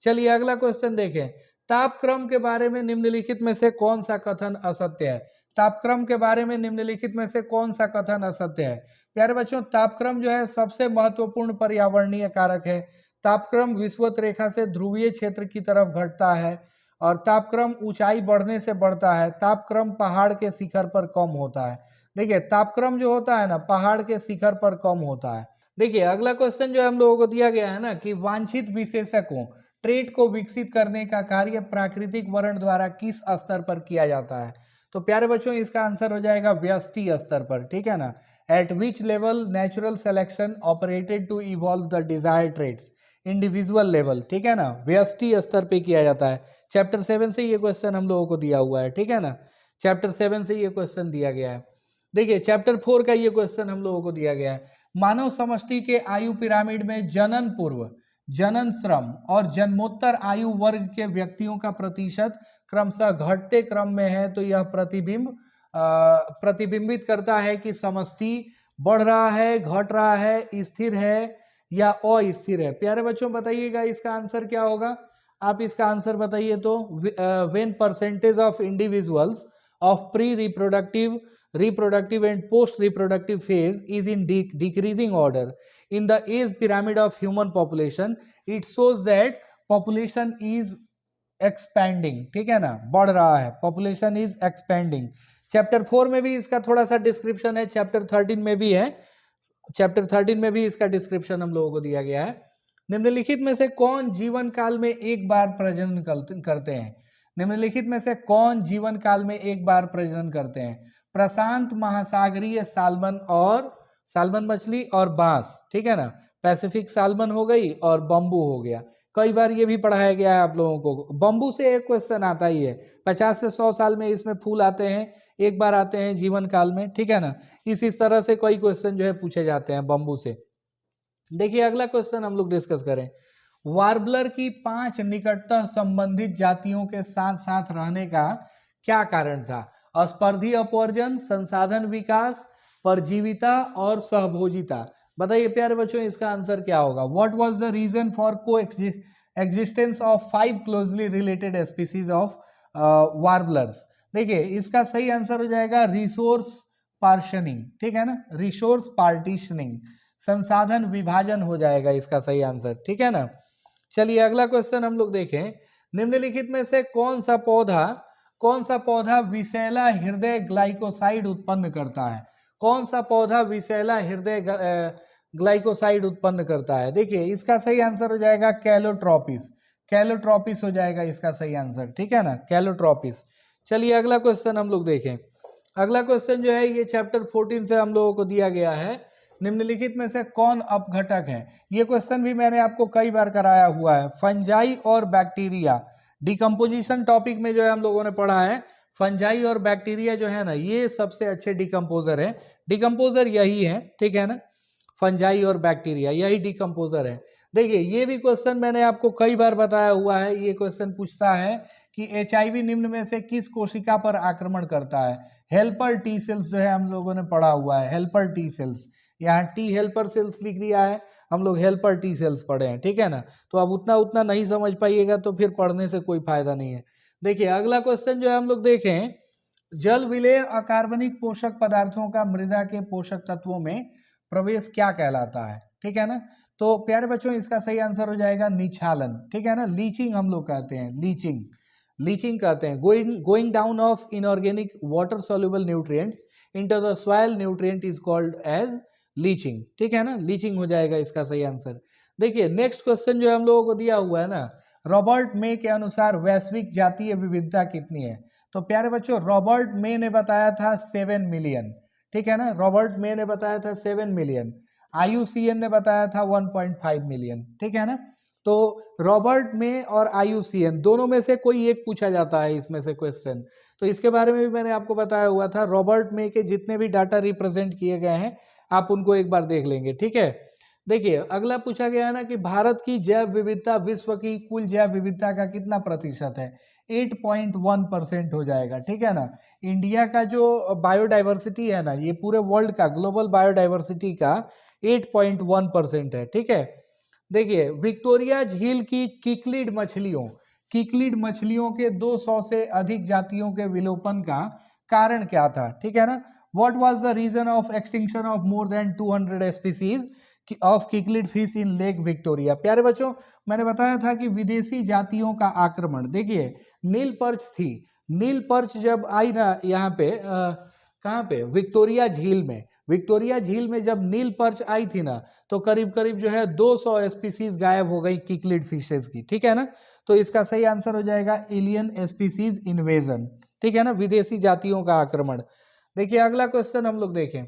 Speaker 1: चलिए अगला क्वेश्चन देखें, तापक्रम के बारे में निम्नलिखित में से कौन सा कथन असत्य है? तापक्रम के बारे में निम्नलिखित में से कौन सा कथन असत्य है? प्यारे बच्चों तापक्रम जो है सबसे महत्वपूर्ण पर्यावरणीय कारक है। तापक्रम विषुवत रेखा से ध्रुवीय क्षेत्र की तरफ घटता है और तापक्रम ऊंचाई बढ़ने से बढ़ता है। तापक्रम पहाड़ के शिखर पर कम होता है। देखिए तापक्रम जो होता है ना पहाड़ के शिखर पर कम होता है। देखिए अगला क्वेश्चन जो हम लोगों को दिया गया है ना कि वांछित विशेषकों ट्रेट को विकसित करने का कार्य प्राकृतिक वर्ण द्वारा किस स्तर पर किया जाता है? तो प्यारे बच्चों इसका आंसर हो जाएगा व्यष्टि स्तर पर, ठीक है ना। At which level natural selection operated to evolve the desired traits? Individual level, ठीक है ना, व्यष्टि स्तर पे किया जाता है। चैप्टर 7 से ये क्वेश्चन हम लोगों को दिया हुआ है, ठीक है ना, चैप्टर 7 से ये क्वेश्चन दिया गया है। देखिए चैप्टर 4 का ये क्वेश्चन हम लोगों को दिया गया है, मानव समष्टि के आयु पिरामिड में जनन पूर्व, जनन श्रम और जन्मोत्तर आयु वर्ग के व्यक्तियों का प्रतिशत क्रमशः घटते क्रम में है, तो यह प्रतिबिंबित करता है कि समष्टि बढ़ रहा है, घट रहा है, स्थिर है या अस्थिर है। प्यारे बच्चों बताइएगा इसका आंसर क्या होगा? आप इसका आंसर बताइए तो। When percentage of individuals of pre reproductive and post reproductive phase is in decreasing order in the age pyramid of human population, it shows that population is expanding, ठीक है ना, बढ़ रहा है, population is expanding। चैप्टर 4 में भी इसका थोड़ा सा डिस्क्रिप्शन है, चैप्टर 13 में भी है, चैप्टर 13 में भी इसका डिस्क्रिप्शन हम लोगों को दिया गया है। निम्नलिखित में से कौन जीवन काल में एक बार प्रजनन करते हैं? निम्नलिखित में से कौन जीवन काल में एक बार प्रजनन करते हैं? प्रशांत महासागरीय साल्मन मछली और बांस, ठीक है ना, पैसिफिक साल्मन हो गई और बम्बू हो गया। कई बार ये भी पढ़ाया गया है आप लोगों को। बम्बू से एक क्वेश्चन आता ही है, 50 से 100 साल में इसमें फूल आते हैं, एक बार आते हैं जीवन काल में, ठीक है ना। इस तरह से कई क्वेश्चन जो है पूछे जाते हैं बम्बू से। देखिए अगला क्वेश्चन हम लोग डिस्कस करें, वार्बलर की 5 निकटतः संबंधित जातियों के साथ साथ रहने का क्या कारण था? स्पर्धी अपवर्जन, संसाधन विकास, परजीविता और सहभोजिता। बताइए प्यारे बच्चों इसका आंसर क्या होगा? What was the reason for coexistence of 5 closely related species of warblers? देखिए इसका सही आंसर हो जाएगा रिसोर्स पार्शनिंग, ठीक है ना, रिसोर्स पार्टीशनिंग, संसाधन विभाजन हो जाएगा इसका सही आंसर, ठीक है ना। चलिए अगला क्वेश्चन हम लोग देखें, निम्नलिखित में से कौन सा पौधा विषैला हृदय ग्लाइकोसाइड उत्पन्न करता है? कौन सा पौधा विषैला हृदय ग्लाइकोसाइड उत्पन्न करता है? देखिए इसका सही आंसर हो जाएगा कैलोट्रोपिस, कैलोट्रोपिस हो जाएगा इसका सही आंसर, ठीक है ना, कैलोट्रोपिस। चलिए अगला क्वेश्चन हम लोग देखें। अगला क्वेश्चन जो है ये चैप्टर 14 से हम लोगों को दिया गया है, निम्नलिखित में से कौन अपघटक है? ये क्वेश्चन भी मैंने आपको कई बार कराया हुआ है। फंजाई और बैक्टीरिया, डिकम्पोजिशन टॉपिक में जो है हम लोगों ने पढ़ा है, फंजाई और बैक्टीरिया जो है ना ये सबसे अच्छे डिकम्पोजर है। डिकम्पोजर यही है, ठीक है ना, फंजाई और बैक्टीरिया यही डिकम्पोजर है। देखिए ये भी क्वेश्चन मैंने आपको कई बार बताया हुआ है। ये क्वेश्चन पूछता है कि HIV निम्न में से किस कोशिका पर आक्रमण करता है? हेल्पर टी सेल्स जो है हम लोगों ने पढ़ा हुआ है, हेल्पर टी सेल्स। यहाँ टी हेल्पर सेल्स लिख दिया है, हम लोग हेल्पर टी सेल्स पढ़े हैं, ठीक है ना। तो अब उतना नहीं समझ पाइएगा तो फिर पढ़ने से कोई फायदा नहीं है। देखिए अगला क्वेश्चन जो है हम लोग देखें, जल विलेय अकार्बनिक पोषक पदार्थों का मृदा के पोषक तत्वों में प्रवेश क्या कहलाता है? ठीक है ना। तो प्यारे बच्चों इसका सही आंसर हो जाएगा निछालन, ठीक है ना, लीचिंग हम लोग कहते हैं, लीचिंग कहते हैं। Going down of inorganic water soluble nutrients into the soil nutrient is called as leaching, ठीक है ना, लीचिंग हो जाएगा इसका सही आंसर। देखिए नेक्स्ट क्वेश्चन जो हम लोगों को दिया हुआ है ना, रॉबर्ट मे के अनुसार वैश्विक जातीय विविधता कितनी है? तो प्यारे बच्चों रॉबर्ट मे ने बताया था 7 मिलियन, ठीक है ना, रॉबर्ट मे ने बताया था 7 मिलियन, IUCN ने बताया था 1.5 मिलियन, ठीक है ना। तो रॉबर्ट मे और IUCN दोनों में से कोई एक पूछा जाता है इसमें से क्वेश्चन, तो इसके बारे में भी मैंने आपको बताया हुआ था। रॉबर्ट मे के जितने भी डाटा रिप्रेजेंट किए गए हैं आप उनको एक बार देख लेंगे, ठीक है। देखिए अगला पूछा गया है ना कि भारत की जैव विविधता विश्व की कुल जैव विविधता का कितना प्रतिशत है? 8.1% हो जाएगा, ठीक है ना। इंडिया का जो बायोडाइवर्सिटी है ना, ये पूरे वर्ल्ड का ग्लोबल बायोडाइवर्सिटी का 8.1% है, ठीक है। देखिए विक्टोरिया झील की किकलिड मछलियों के 200 से अधिक जातियों के विलोपन का कारण क्या था? ठीक है ना। What was the reason of extinction of more than 200 species of cichlid fish in Lake Victoria? प्यारे बच्चों मैंने बताया था कि विदेशी जातियों का आक्रमण, देखिए नील पर्च थी, नील पर्च जब आई ना यहाँ पे कहाँ पे विक्टोरिया झील में जब नील पर्च आई थी ना तो करीब करीब जो है 200 स्पीसीज गायब हो गई किकलिड फिशेस की, ठीक है ना। तो इसका सही आंसर हो जाएगा एलियन स्पीसीज इन्वेजन, ठीक है ना, विदेशी जातियों का आक्रमण। देखिए अगला क्वेश्चन हम लोग देखें,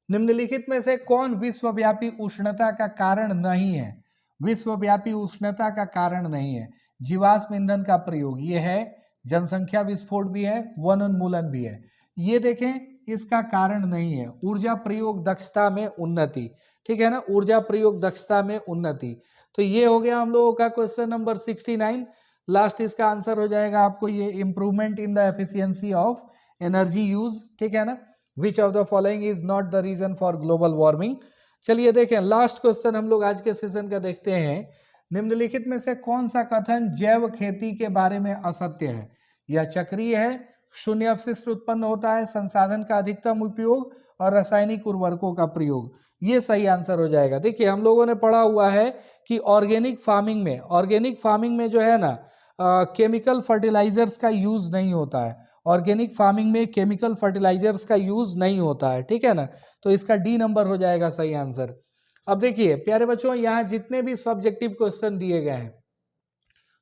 Speaker 1: निम्नलिखित में से कौन विश्वव्यापी उष्णता का कारण नहीं है? विश्वव्यापी उष्णता का कारण नहीं है, जीवाश्म ईंधन का प्रयोग ये है, जनसंख्या विस्फोट भी है, वनोन्मूलन भी है। ये देखें इसका कारण नहीं है, ऊर्जा प्रयोग दक्षता में उन्नति, ठीक है ना, ऊर्जा प्रयोग दक्षता में उन्नति। तो ये हो गया हम लोगों का क्वेश्चन नंबर 69। लास्ट इसका आंसर हो जाएगा आपको ये, improvement in the efficiency of energy use, ठीक है ना। Which of the following is not the reason for global warming? चलिए देखें लास्ट क्वेश्चन हम लोग आज के सेशन का देखते हैं, निम्नलिखित में से कौन सा कथन जैव खेती के बारे में असत्य है? यह चक्रीय है, शून्य अपशिष्ट उत्पन्न होता है, संसाधन का अधिकतम उपयोग और रासायनिक उर्वरकों का प्रयोग, ये सही आंसर हो जाएगा। देखिए हम लोगों ने पढ़ा हुआ है कि ऑर्गेनिक फार्मिंग में जो है ना केमिकल फर्टिलाइजर्स का यूज नहीं होता है, ऑर्गेनिक फार्मिंग में केमिकल फर्टिलाइजर्स का यूज नहीं होता है, ठीक है ना। तो इसका डी नंबर हो जाएगा सही आंसर। अब देखिए प्यारे बच्चों यहाँ जितने भी सब्जेक्टिव क्वेश्चन दिए गए हैं,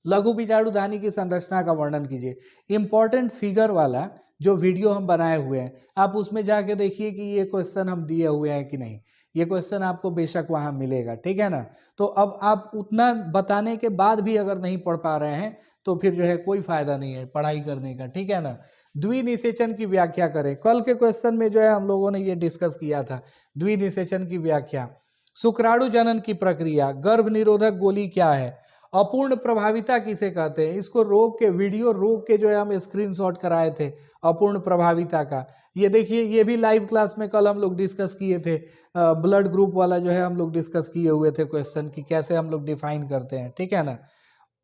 Speaker 1: लघु बीजाणु धानी की संरचना का वर्णन कीजिए, इंपॉर्टेंट फिगर वाला जो वीडियो हम बनाए हुए हैं आप उसमें जाके देखिए कि ये क्वेश्चन हम दिए हुए हैं कि नहीं। ये क्वेश्चन आपको बेशक वहाँ मिलेगा, ठीक है ना। तो अब आप उतना बताने के बाद भी अगर नहीं पढ़ पा रहे हैं तो फिर जो है कोई फायदा नहीं है पढ़ाई करने का, ठीक है ना। द्विनिषेचन की व्याख्या करें। कल के क्वेश्चन में जो है हम लोगों ने ये डिस्कस किया था, द्विनिषेचन की व्याख्या। शुक्राणु जनन की प्रक्रिया, गर्भ निरोधक गोली क्या है, अपूर्ण प्रभाविता किसे कहते हैं, इसको रोक के वीडियो रोक के जो है हम स्क्रीनशॉट कराए थे अपूर्ण प्रभाविता का। ये देखिए, ये भी लाइव क्लास में कल हम लोग डिस्कस किए थे, ब्लड ग्रुप वाला जो है हम लोग डिस्कस किए हुए थे क्वेश्चन की कैसे हम लोग डिफाइन करते हैं, ठीक है ना।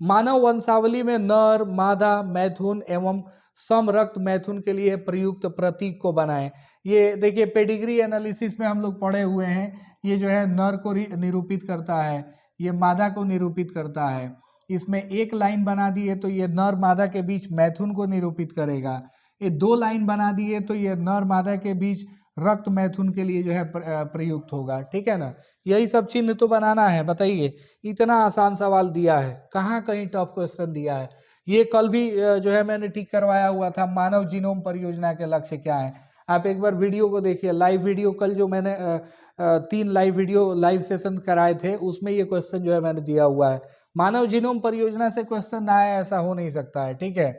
Speaker 1: मानव वंशावली में नर, मादा, मैथुन एवं सम रक्त मैथुन के लिए प्रयुक्त प्रतीक को बनाएं। ये देखिए पेडिग्री एनालिसिस में हम लोग पढ़े हुए हैं, ये जो है नर को निरूपित करता है, ये मादा को निरूपित करता है। इसमें एक लाइन बना दिए तो ये नर मादा के बीच मैथुन को निरूपित करेगा। ये दो लाइन बना दिए तो ये नर मादा के बीच रक्त मैथुन के लिए जो है प्रयुक्त होगा, ठीक है ना। यही सब चिन्ह तो बनाना है, बताइए। इतना आसान सवाल दिया है, कहाँ कहीं टफ क्वेश्चन दिया है। ये कल भी जो है मैंने टिक करवाया हुआ था, मानव जीनोम परियोजना के लक्ष्य क्या है। आप एक बार वीडियो को देखिए, लाइव वीडियो कल जो मैंने 3 लाइव वीडियो लाइव सेशन कराए थे उसमें ये क्वेश्चन जो है मैंने दिया हुआ है। मानव जीनोम परियोजना से क्वेश्चन ना आए ऐसा हो नहीं सकता है, ठीक है।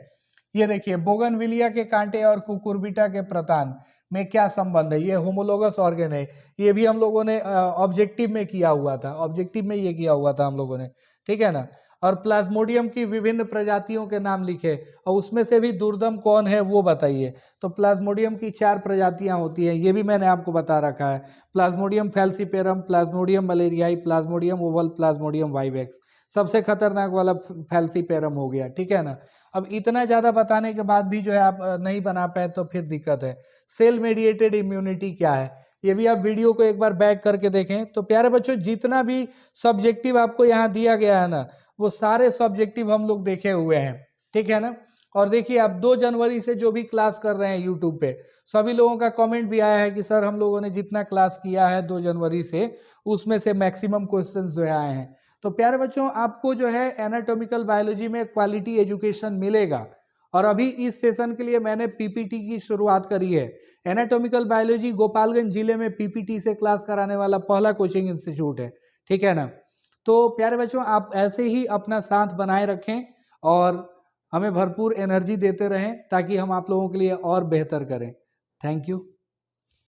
Speaker 1: ये देखिए, बोगनविलिया के कांटे और कुकुरबिटा के प्रतान में क्या संबंध है, ये होमोलोगस ऑर्गेन है। ये भी हम लोगों ने ऑब्जेक्टिव में किया हुआ था, ऑब्जेक्टिव में ये किया हुआ था हम लोगों ने, ठीक है ना। और प्लाज्मोडियम की विभिन्न प्रजातियों के नाम लिखे और उसमें से भी दुर्दम कौन है वो बताइए। तो प्लाज्मोडियम की 4 प्रजातियां होती हैं, ये भी मैंने आपको बता रखा है। Plasmodium falciparum, Plasmodium malariae, Plasmodium ovale, Plasmodium vivax. सबसे खतरनाक वाला फैल्सीपेरम हो गया, ठीक है ना। अब इतना ज़्यादा बताने के बाद भी जो है आप नहीं बना पाए तो फिर दिक्कत है। सेल मेडिएटेड इम्यूनिटी क्या है, ये भी आप वीडियो को एक बार बैक करके देखें। तो प्यारे बच्चों, जितना भी सब्जेक्टिव आपको यहाँ दिया गया है ना, वो सारे सब्जेक्टिव हम लोग देखे हुए हैं, ठीक है ना। और देखिए, आप 2 जनवरी से जो भी क्लास कर रहे हैं यूट्यूब पे, सभी लोगों का कमेंट भी आया है कि सर हम लोगों ने जितना क्लास किया है 2 जनवरी से उसमें से मैक्सिमम क्वेश्चंस जो है आए हैं। तो प्यारे बच्चों, आपको जो है एनाटॉमिकल बायोलॉजी में क्वालिटी एजुकेशन मिलेगा। और अभी इस सेशन के लिए मैंने पीपीटी की शुरुआत करी है। एनाटॉमिकल बायोलॉजी गोपालगंज जिले में पीपीटी से क्लास कराने वाला पहला कोचिंग इंस्टीट्यूट है, ठीक है ना। तो प्यारे बच्चों, आप ऐसे ही अपना साथ बनाए रखें और हमें भरपूर एनर्जी देते रहें ताकि हम आप लोगों के लिए और बेहतर करें। Thank you.